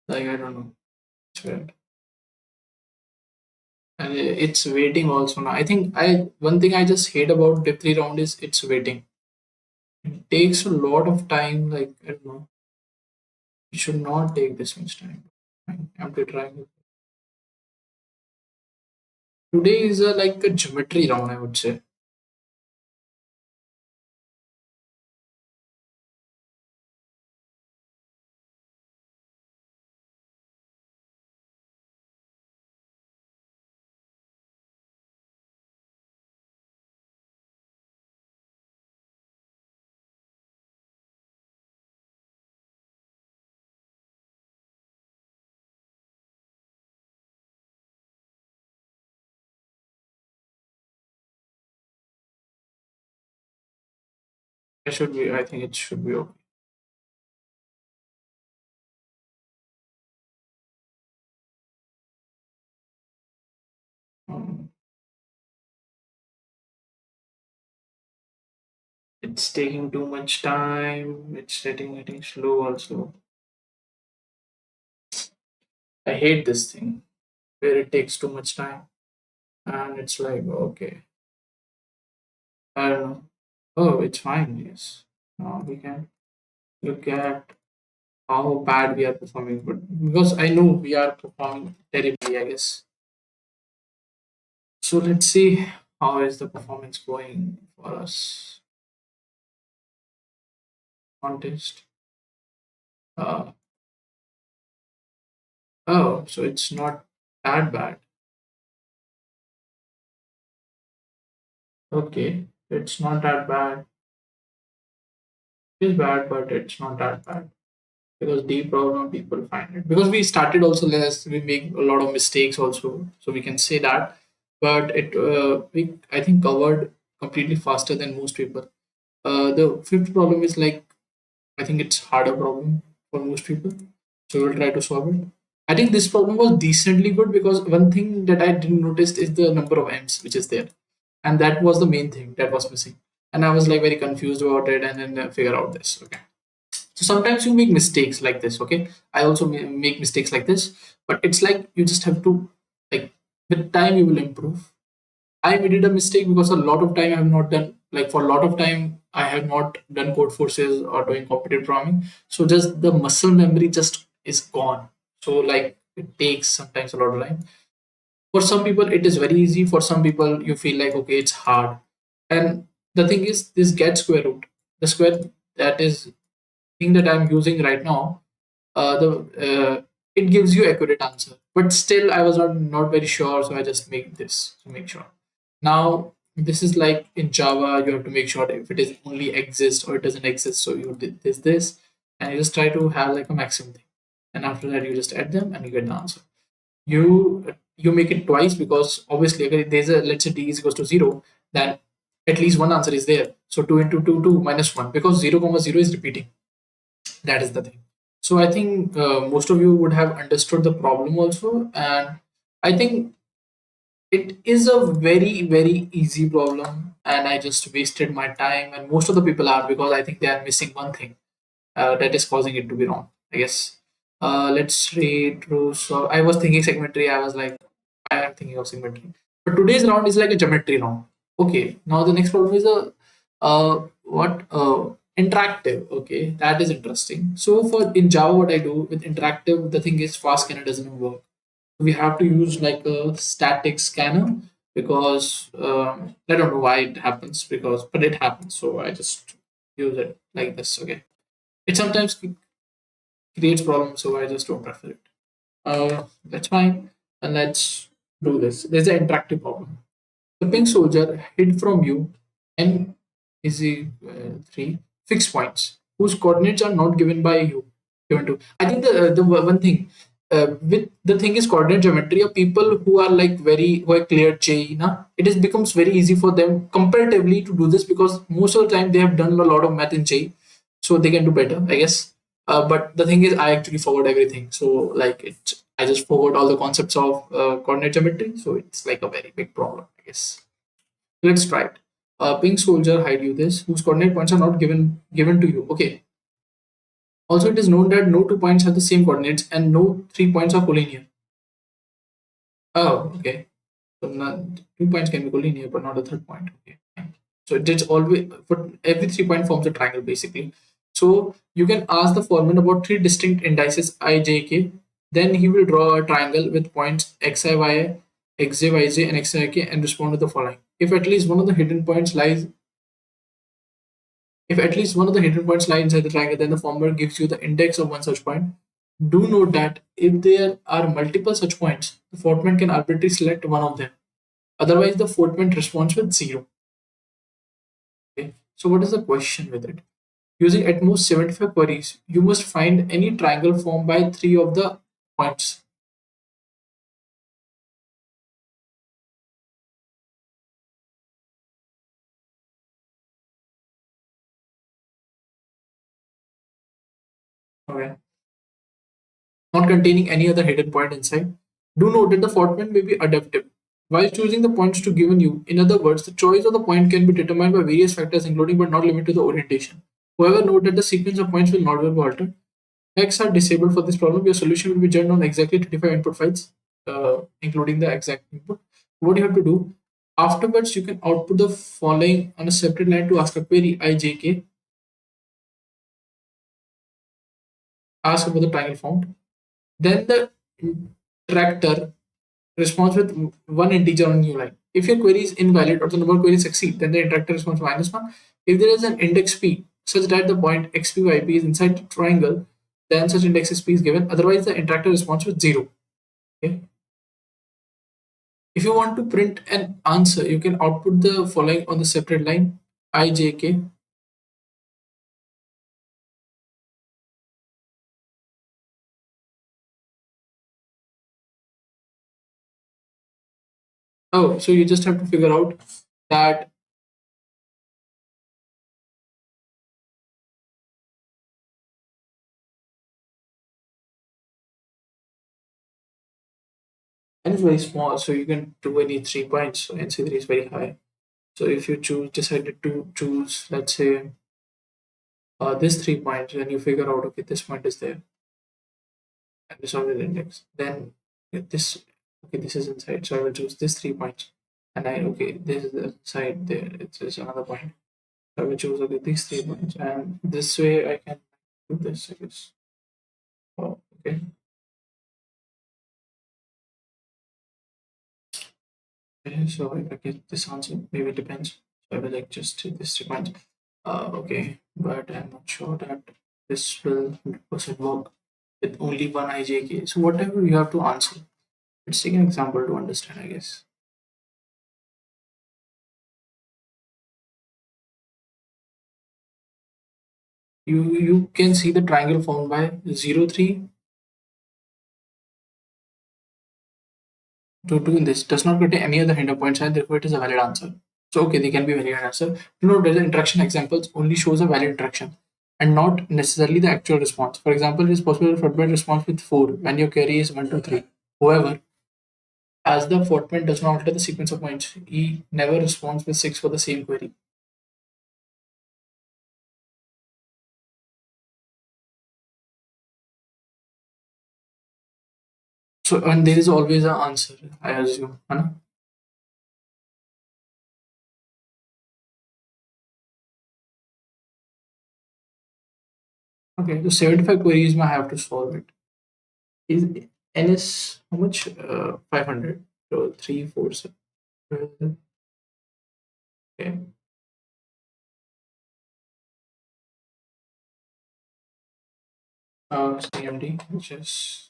Like, I don't know. It's weird. And it's waiting also now. I think one thing I just hate about dip 3 round is it's waiting. It takes a lot of time. Like, I don't know. It should not take this much time. I'm trying it. Today is like a geometry round, I would say. It should be. I think it should be okay. Um, it's taking too much time. It's getting slow. Also, I hate this thing where it takes too much time, and it's like okay, I don't know. Oh, it's fine. Yes. Now we can look at how bad we are performing, but because I know we are performing terribly, I guess. So let's see how is the performance going for us. Contest. Uh, oh, so it's not that bad. Okay, it's not that bad. It's bad, but it's not that bad because deep problem people find it. Because we started also less, we make a lot of mistakes also, so we can say that. But it we I think covered completely faster than most people. The fifth problem is like I think it's harder problem for most people. So we'll try to solve it. I think this problem was decently good because one thing that I didn't notice is the number of m's which is there, and that was the main thing that was missing. And I was like very confused about it, and then figure out this. Okay, so sometimes you make mistakes like this. Okay, I also make mistakes like this, but it's like you just have to like with time you will improve. I made a mistake because a lot of time I have not done like for a lot of time I have not done code forces or doing competitive programming. So just the muscle memory just is gone. So like it takes sometimes a lot of time. For some people it is very easy. For some people you feel like okay it's hard. And the thing is this get square root. The square that is thing that I'm using right now the it gives you accurate answer, but still I was not very sure, so I just make this to make sure. Now this is like in Java you have to make sure if it is only exists or it doesn't exist, so you did this and you just try to have like a maximum thing, and after that you just add them and you get the answer. You make it twice because obviously if there's a let's say d is equals to 0, then at least one answer is there, so 2 into 2 2 minus 1 because 0 comma 0 is repeating. That is the thing. So I think most of you would have understood the problem also, and I think it is a very easy problem, and I just wasted my time, and most of the people are because I think they are missing one thing that is causing it to be wrong, I guess. Let's read through. So I was thinking segmentary. I was like, I am thinking of segmentary. But today's round is like a geometry round. Okay. Now the next problem is a what interactive. Okay, that is interesting. So for in Java, what I do with interactive, the thing is fast scanner doesn't work. We have to use like a static scanner because I don't know why it happens because but it happens. So I just use it like this. Okay. It sometimes creates problems, so I just don't prefer it. That's fine. And let's do this. There's an interactive problem. The pink soldier hid from you and is three fixed points whose coordinates are not given by you. Given to. I think the one thing with the thing is coordinate geometry of people who are like very who are clear J, na, it is becomes very easy for them comparatively to do this because most of the time they have done a lot of math in J, so they can do better, I guess. But the thing is, I actually forgot everything. So like it, I just forgot all the concepts of coordinate geometry. So it's like a very big problem, I guess. Let's try it. Pink soldier, hide you this, whose coordinate points are not given to you. Okay. Also, it is known that no two points have the same coordinates and no three points are collinear. Oh, okay. So not, 2 points can be collinear, but not a third point. Okay. Fine. So it is always for every 3 point forms a triangle basically. So you can ask the foreman about three distinct indices I, J, K. Then he will draw a triangle with points X, I, Y, X, J, Y, J, and X, I, K and respond to the following. If at least one of the hidden points lie inside the triangle, then the former gives you the index of one such point. Do note that if there are multiple such points, the foreman can arbitrarily select one of them. Otherwise, the foreman responds with zero. Okay. So, what is the question with it? Using at most 75 queries, you must find any triangle formed by three of the points. Okay, not containing any other hidden point inside. Do note that the format may be adaptive. While choosing the points to given you, in other words, the choice of the point can be determined by various factors, including but not limited to the orientation. However, note that the sequence of points will not be altered. Checks are disabled for this problem. Your solution will be generated on exactly 25 input files, including the exact input. What you have to do afterwards, you can output the following on a separate line to ask a query ijk, ask about the triangle found. Then the interactor responds with one integer on new line. If your query is invalid or the number of queries succeed, then the interactor responds -1. If there is an index p such that the point xp is inside the triangle, then such index p is given. Otherwise, the interactor responds with 0. Okay. If you want to print an answer, you can output the following on the separate line ijk. Oh, so you just have to figure out that n is very small, so you can do any 3 points. So NC3 is very high. So if you decided to choose, let's say, this 3 points, and you figure out, okay, this point is there and this on the index, then this, okay, this is inside, so I will choose this 3 points, and okay, this is the side there, it's another point. So I will choose, okay, these 3 points, and this way I can do this, I guess. Oh, okay. Okay, so if I get this answer, maybe it depends. So I will like just take this 3 points. Okay, but I'm not sure that this will 100% work with only one IJK. So whatever you have to answer, let's take an example to understand, I guess. You can see the triangle formed by 0, 3 to 2 in this does not contain any other hinter points, and therefore it is a valid answer. So okay, they can be valid answer. Note that the interaction examples only shows a valid interaction and not necessarily the actual response. For example, it is possible to format response with 4 when your query is 1, 2, 3. However, as the format does not alter the sequence of points, he never responds with 6 for the same query. So and there is always an answer, I assume. Huh? Okay, so 75 queries may have to solve it. Is n is how much? 500. So 3, 4, 7. Okay. CMD, which is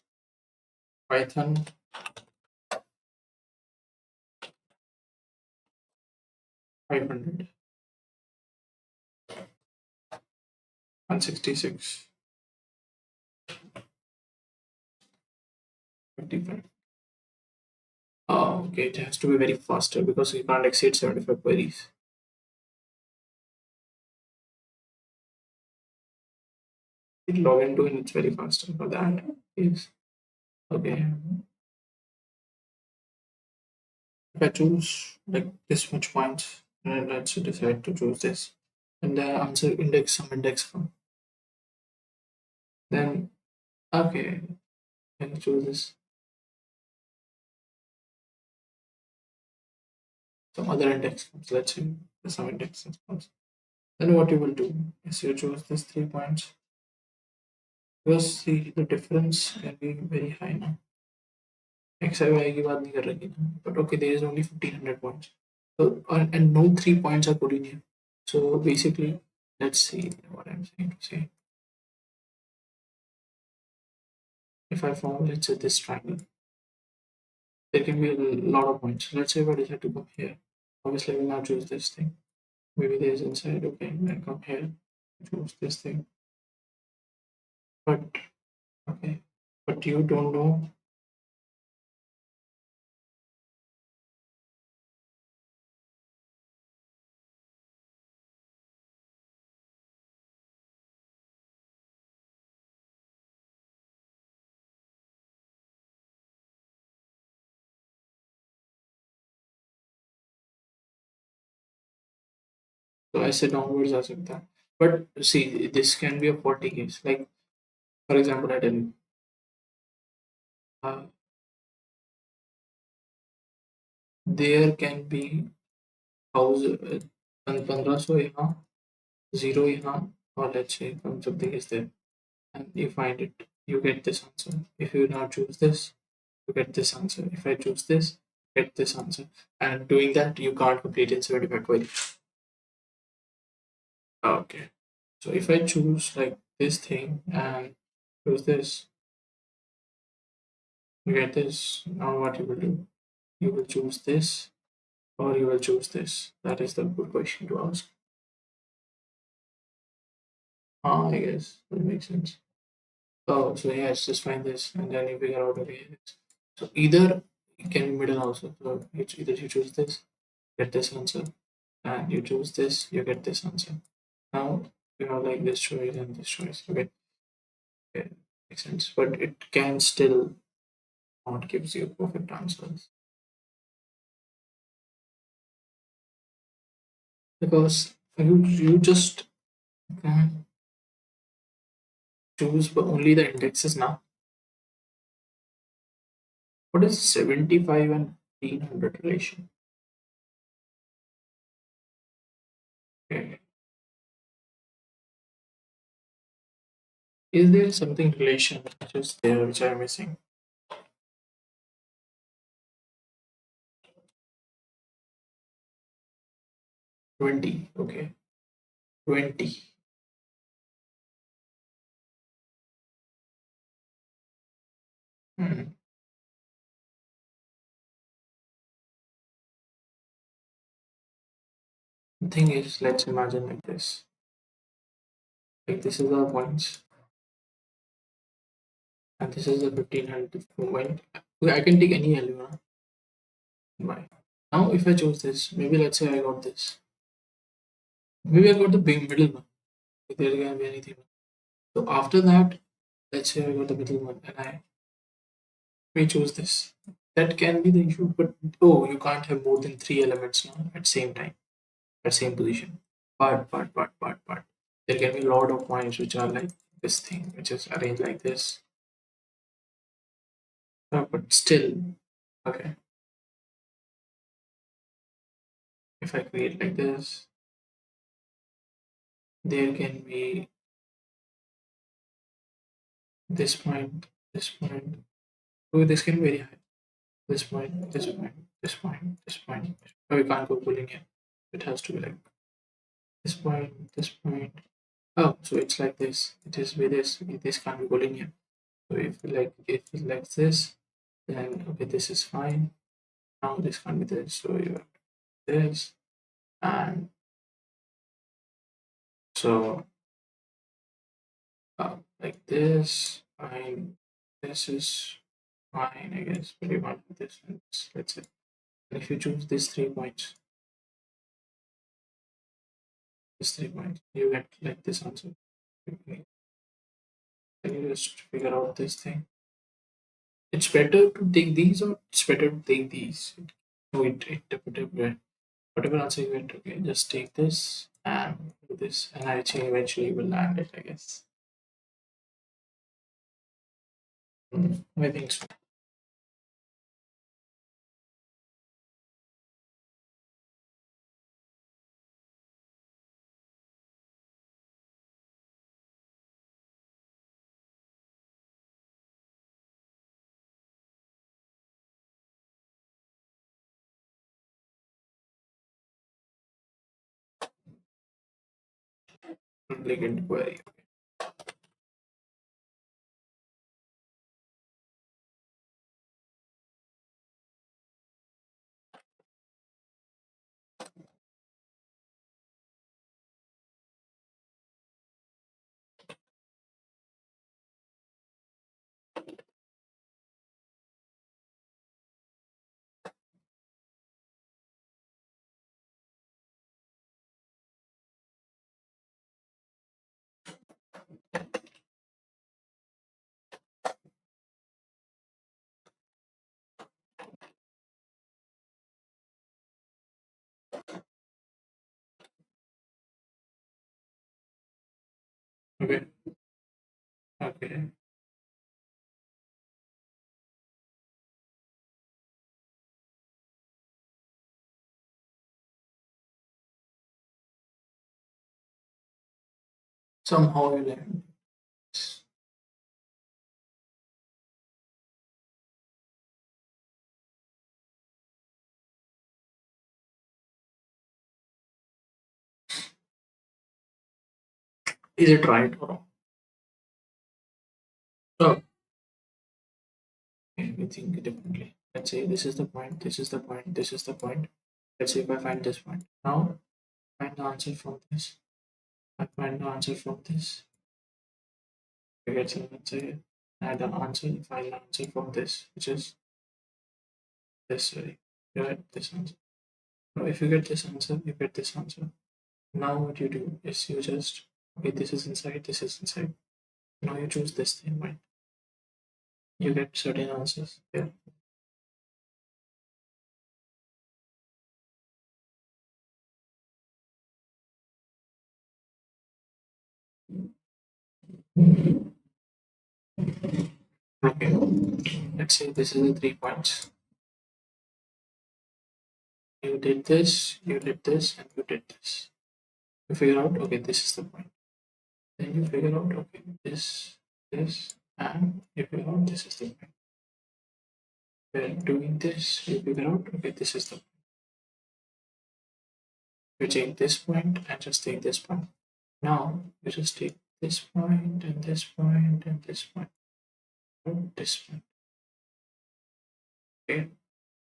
Python 500, 166, 55. Okay, it has to be very faster because you can't exceed 75 queries. It log into and it's very faster for that. Is okay. If I choose like this much points, and let's decide to choose this, and the answer index some index from, then okay, can I choose this some other index comes. Let's say some index comes. Then what you will do is you choose these 3 points because the difference can be very high now. XIY की बात नहीं कर रही ना, but okay, there is only 1500 points. So and no 3 points are put in here. So basically, let's see what I'm saying to say. If I form, let's say, this triangle, there can be a lot of points. Let's say if I decide to come here, obviously I will now choose this thing. Maybe there's inside, okay, then come here, choose this thing. But okay, but you don't know. So I said downwards आ सकता है. But see, this can be a faulty case. Like for example, I tell you, uh, there can be house 1500 यहाँ, zero यहाँ, or let's say something is there, and you find it, you get this answer. If you now choose this, you get this answer. If I choose this, get this answer. And doing that, you can't complete in 75 query. Okay. So if I choose like this thing and choose this, you get this. Now what you will do? You will choose this or you will choose this. That is the good question to ask. Ah, I guess that makes sense. Oh, so yes, just find this and then you figure out okay. So either it can be middle also. So it's either you choose this, get this answer, and you choose this, you get this answer. Now you have like this choice and this choice. Okay, okay, makes sense. But it can still not gives you perfect answers because you just can choose but only the indexes now. What is 75 and 1500 relation? Okay. Is there something relation which is there which I'm missing? 20. Okay. 20. Hmm. The thing is, let's imagine like this. Like this is our points, and this is the 1500 point. Okay, I can take any value now. Why? Now, if I choose this, maybe let's say I got this. Maybe I got the big middle one. There can be anything. So after that, let's say I got the middle one, and I may choose this. That can be the issue, but oh, you can't have more than three elements now at same time, at same position. But there can be a lot of points which are like this thing, which is arranged like this. But still, okay. If I create like there can be this point, this point. Oh, this can be very high. This point, this point, this point, this point. Oh, we can't go pulling here. It has to be like this point, this point. Oh, so it's like this. It is with this. This can't be pulling here. So if it's like this, then okay, this is fine. Now this can't be this. So you have this, and so like this. Fine. This is fine, I guess. But you can't do this and this. Let's say. If you choose these 3 points, you get like this answer. Can you just figure out this thing? It's better to take these or it's better to take these. No, whatever answer you get, okay, just take this and do this, and I think eventually you will land it, I guess. I think so. Duplicate query. Okay. Okay. Somehow you land. Is it right or wrong? So okay, we think differently. Let's say this is the point, this is the point, this is the point. Let's say if I find this point. Now find the answer from this. I find the answer from this. I get some answer here. Add the answer, find the answer from this, which is this way. You get this answer. Now if you get this answer, you get this answer. Now what you do is you just okay, this is inside, this is inside. Now you choose this thing, right? You get certain answers. Yeah. Okay. Let's say this is the 3 points. You did this, you did this, and you did this. You figure out, okay, this is the point. Then you figure out, okay, this, and you figure out this is the point. When doing this, you figure out, okay, this is the point. You take this point and just take this point. Now you just take this point and this point and this point and this point. Okay.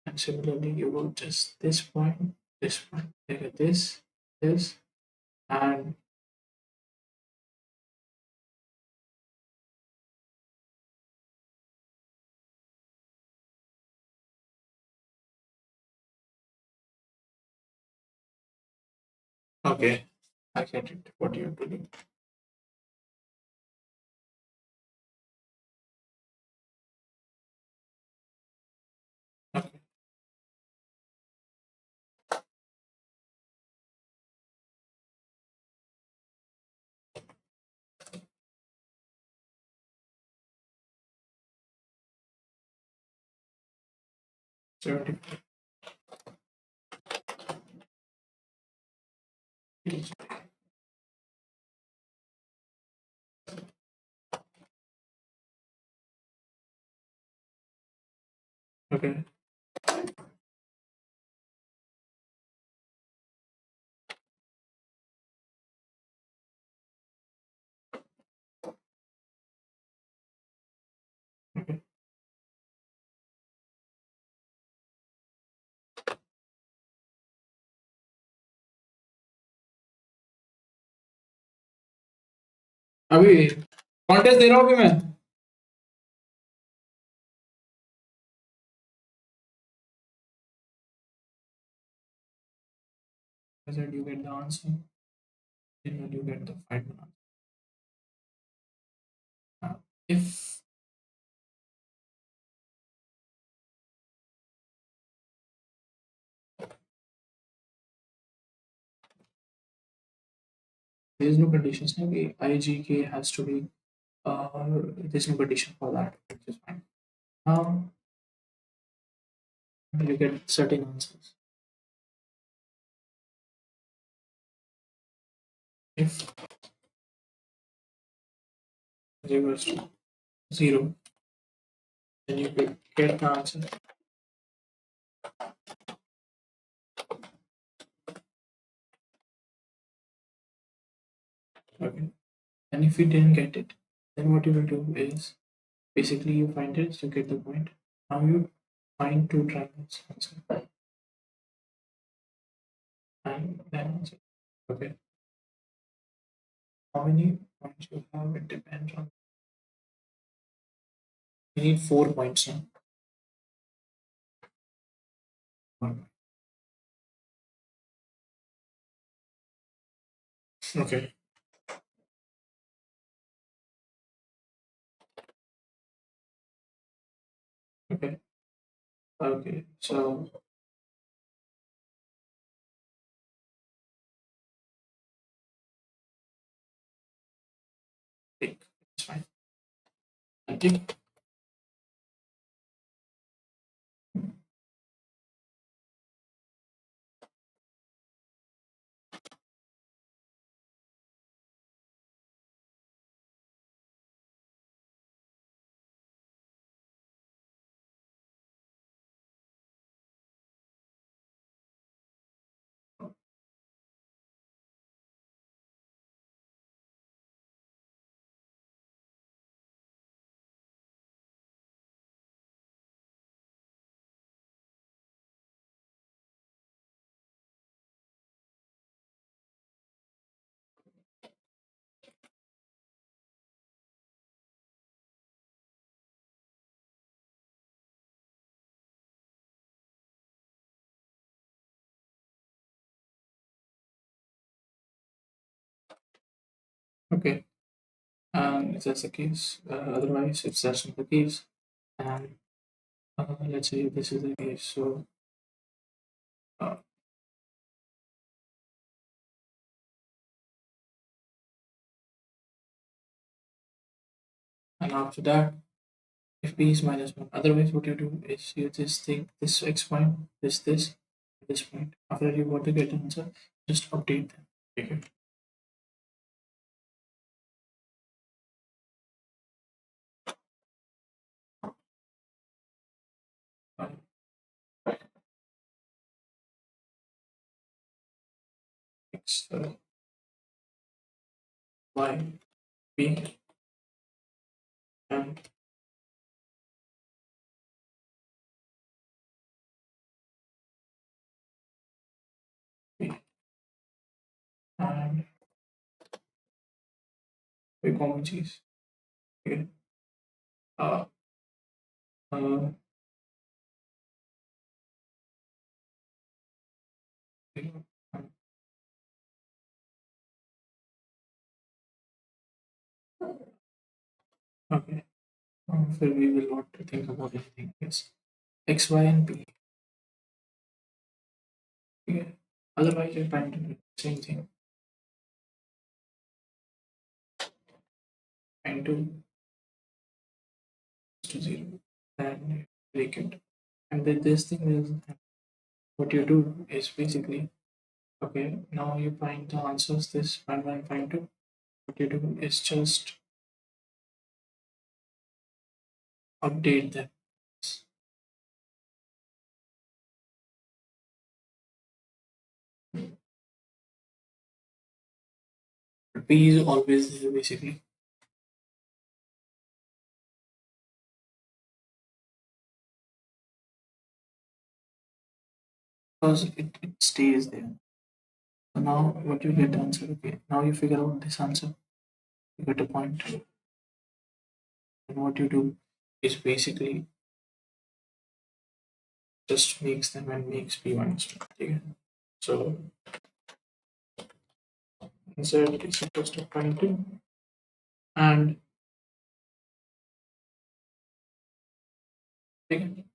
And similarly, you go just this point, this point. Take this, and okay, I get it. What you have to do. Okay. So, okay. Okay. अभी contest दे रहा हूँ अभी मैं I said you get the answer, then when you get the final answer. If there is no conditions, maybe IGK has to be there's no condition for that, which is fine. Now you get certain answers. If z equals to 0, then you will get the answer. Okay. And if you didn't get it, then what you will do is basically you find it, you get the point. Now you find two triangles answer and then answer. Okay. How many points you have, it depends on. You need 4 points now. Okay. Okay. Okay. So It's fine. Okay. Okay. If that's the case, otherwise, if that's not the case, and let's say this is the case, so uh, and after that, if b is minus 1, otherwise, what you do is you just take this x point, this point. After you want to get an answer, just update them. Okay. Uh, x y b and b and we common cheese. Okay. Uh, uh, okay. So we will not think about anything else. X, Y, and B. Okay. Otherwise, you're trying to do the same thing. Trying to 0 and break it. And then this thing is what you do is basically okay. Now you find the answers. This find 2. What you do is just update them. B is always there basically because it stays there. So now what you get answer. Okay. Now you figure out this answer. You get a point. And what you do is basically just makes them and makes B minus 2. Okay. So Z is equals to 22 and okay,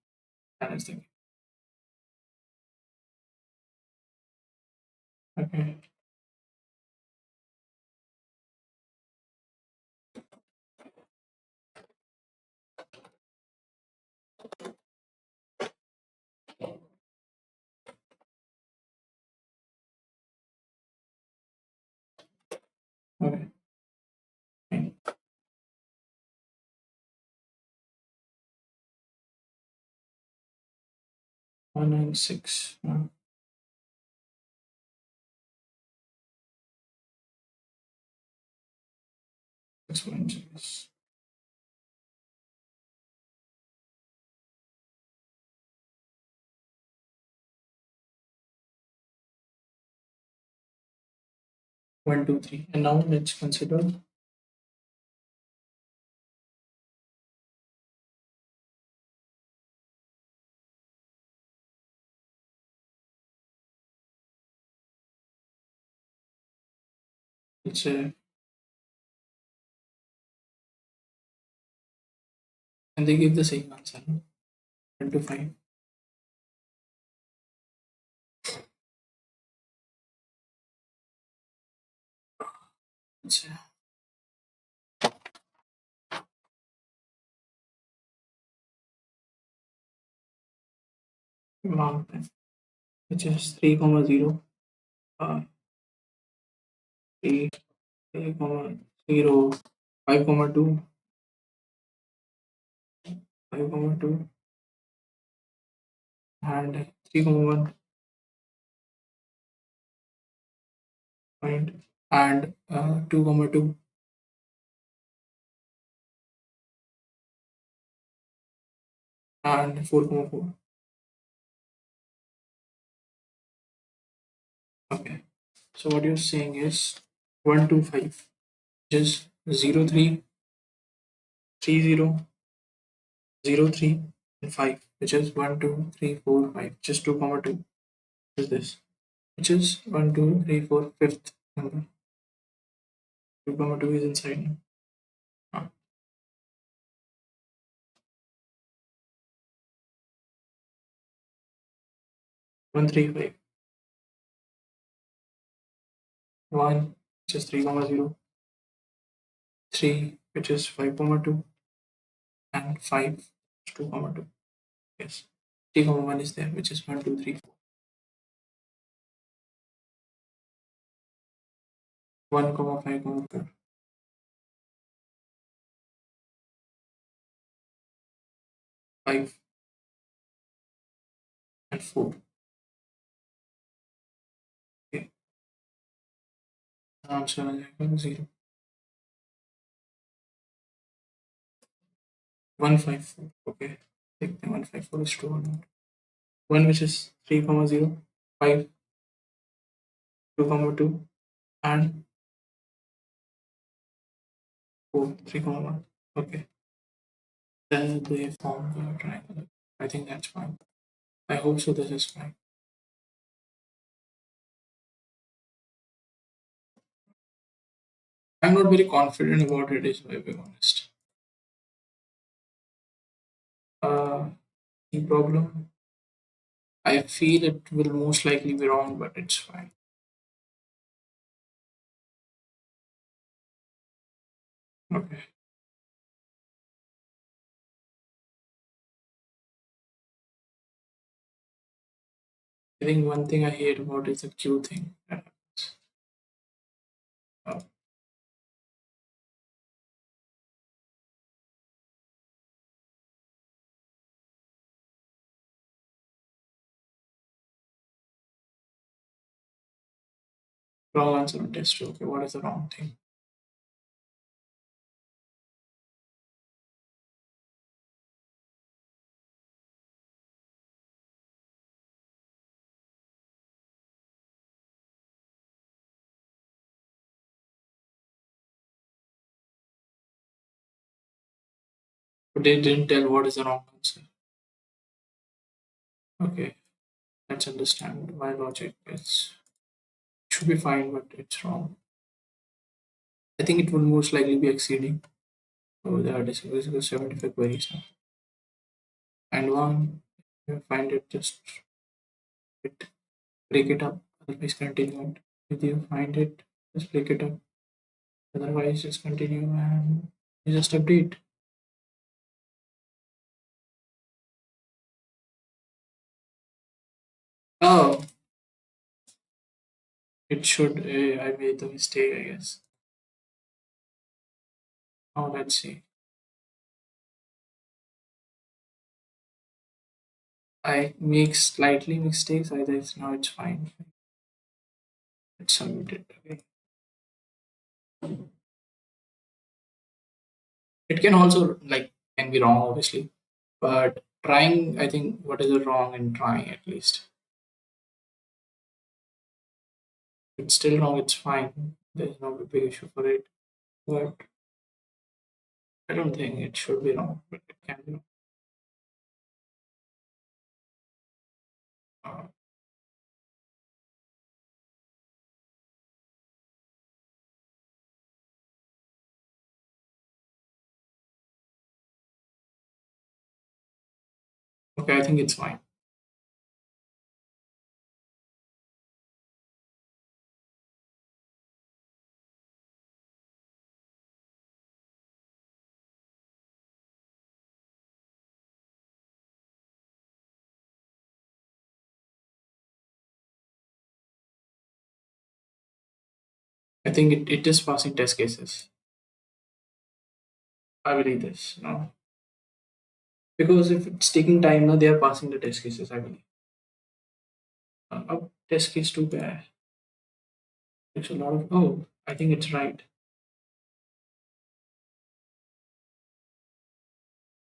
that is the okay. Okay. Okay. 196 6.6 1 2 3 and now let's consider let's say and they give the same answer no? 1 to 5 let's say long time, which is 3 comma 0, uh, 3, 3 comma 0, 5 comma 2, 5 comma 2, and 3 comma 1 point, and 2 comma 2, and 4 comma 4. Okay. So what you're saying is 1 2 5, which is 0 3 3 0 0 3 and 5, which is 1 2 3 4 5, which is 2 comma 2, is this, which is 1 2 3 4 fifth number. 2 comma 2 is inside now. 1 3 5 1, which is 3 comma 0, 3, which is 5 comma 2, and 5, which is 2 comma 2. Yes, 3 comma 1 is there, which is 1 2 3 4. 1 comma 5 comma 4, 5 and 4. Okay, answer is 0. 1 5 4. Okay, take the 1 5 4 is true or not. 1, which is 3 comma 0, 5, 2 comma 2, and 4 3 comma 1. Okay, then they form the triangle. I think that's fine. I hope so. This is fine. I'm not very confident about it, is to be honest. The problem, I feel it will most likely be wrong, but it's fine. Okay. I think one thing I hate about is the Q thing. Uh, Wrong answer on test two. Okay, what is the wrong thing? But they didn't tell what is the wrong answer. Okay, let's understand why logic is should be fine, but it's wrong. I think it will most likely be exceeding. So there are basically 75 queries now. And one, you find it, just it, break it up, otherwise continue it. If you find it, just break it up, otherwise just continue and you just update. Oh, it should. I made the mistake, I guess. Now let's see. I make slightly mistakes. Either it's now it's fine. Let's submit it. Okay. It can also can be wrong, obviously, but trying. I think what is it wrong in trying at least? If it's still wrong. It's fine. There's no big issue for it. But I don't think it should be wrong. But it can be wrong. Uh, okay, I think it's fine. I think it is passing test cases. I believe this. No. Because if it's taking time now, they are passing the test cases, I believe. Test case too bad. It's a lot of I think it's right.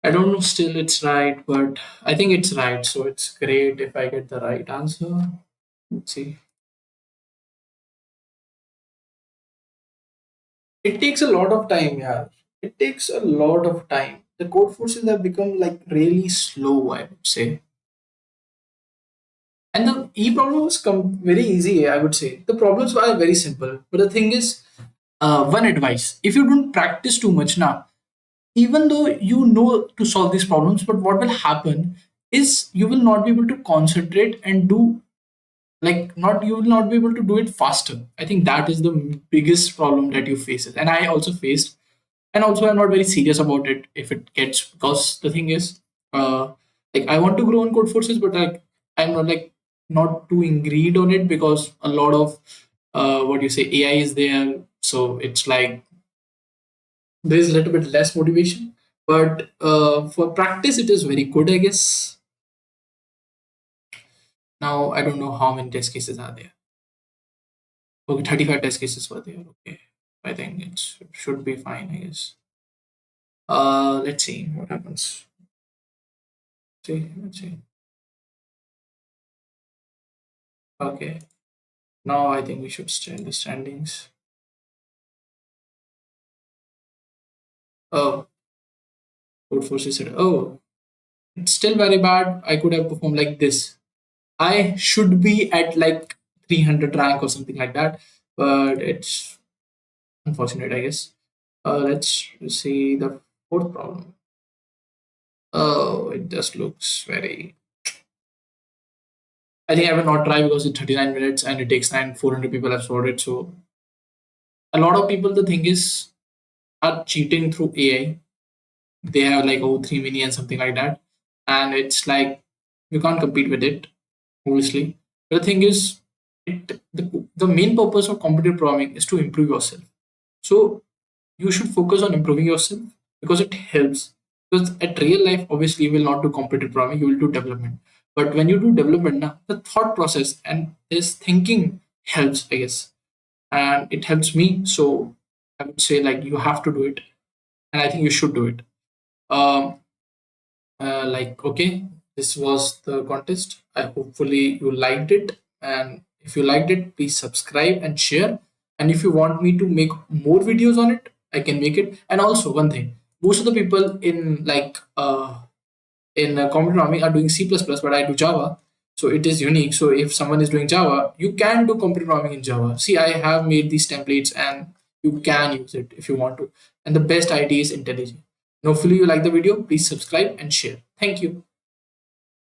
I don't know still it's right, but I think it's right. So it's great if I get the right answer. Let's see. It takes a lot of time, yeah. It takes a lot of time. The code forces have become like really slow, I would say. And the E problems come very easy, I would say. The problems are very simple. But the thing is, one advice if you don't practice too much now, even though you know to solve these problems, but what will happen is you will not be able to concentrate and do like not you will not be able to do it faster. I think that is the biggest problem that you face, and I also faced. And also I'm not very serious about it if it gets, because the thing is, like I want to grow on code forces, but like I'm not like not too agreed on it because a lot of what you say AI is there, so it's like there is a little bit less motivation. But for practice it is very good, I guess. Now I don't know how many test cases are there. Okay, 35 test cases were there. Okay, I think it should be fine, I guess. Let's see what happens. See, let's see. Okay, now I think we should stay in the standings. Oh, code forces said, oh, it's still very bad. I could have performed like this. I should be at like 300 rank or something like that, but it's unfortunate, I guess. Let's see the fourth problem. Oh, it just looks very. I think I will not try because it's 39 minutes and it takes time. 400 people have solved it. So, a lot of people, the thing is, are cheating through AI. They have like oh 3 million, something like that. And it's like you can't compete with it, obviously. But the thing is, the main purpose of competitive programming is to improve yourself. So, you should focus on improving yourself because it helps. Because at real life, obviously, you will not do competitive programming, you will do development. But when you do development, now the thought process and this thinking helps, I guess. And it helps me. So I would say like you have to do it. And I think you should do it. Um, like okay, this was the contest. I hopefully you liked it, and if you liked it, please subscribe and share. And if you want me to make more videos on it, I can make it. And also one thing, most of the people in computer programming are doing C++, but I do Java. So it is unique. So if someone is doing Java, you can do computer programming in Java. See, I have made these templates and you can use it if you want to. And the best idea is IntelliJ. And hopefully you like the video. Please subscribe and share. Thank you.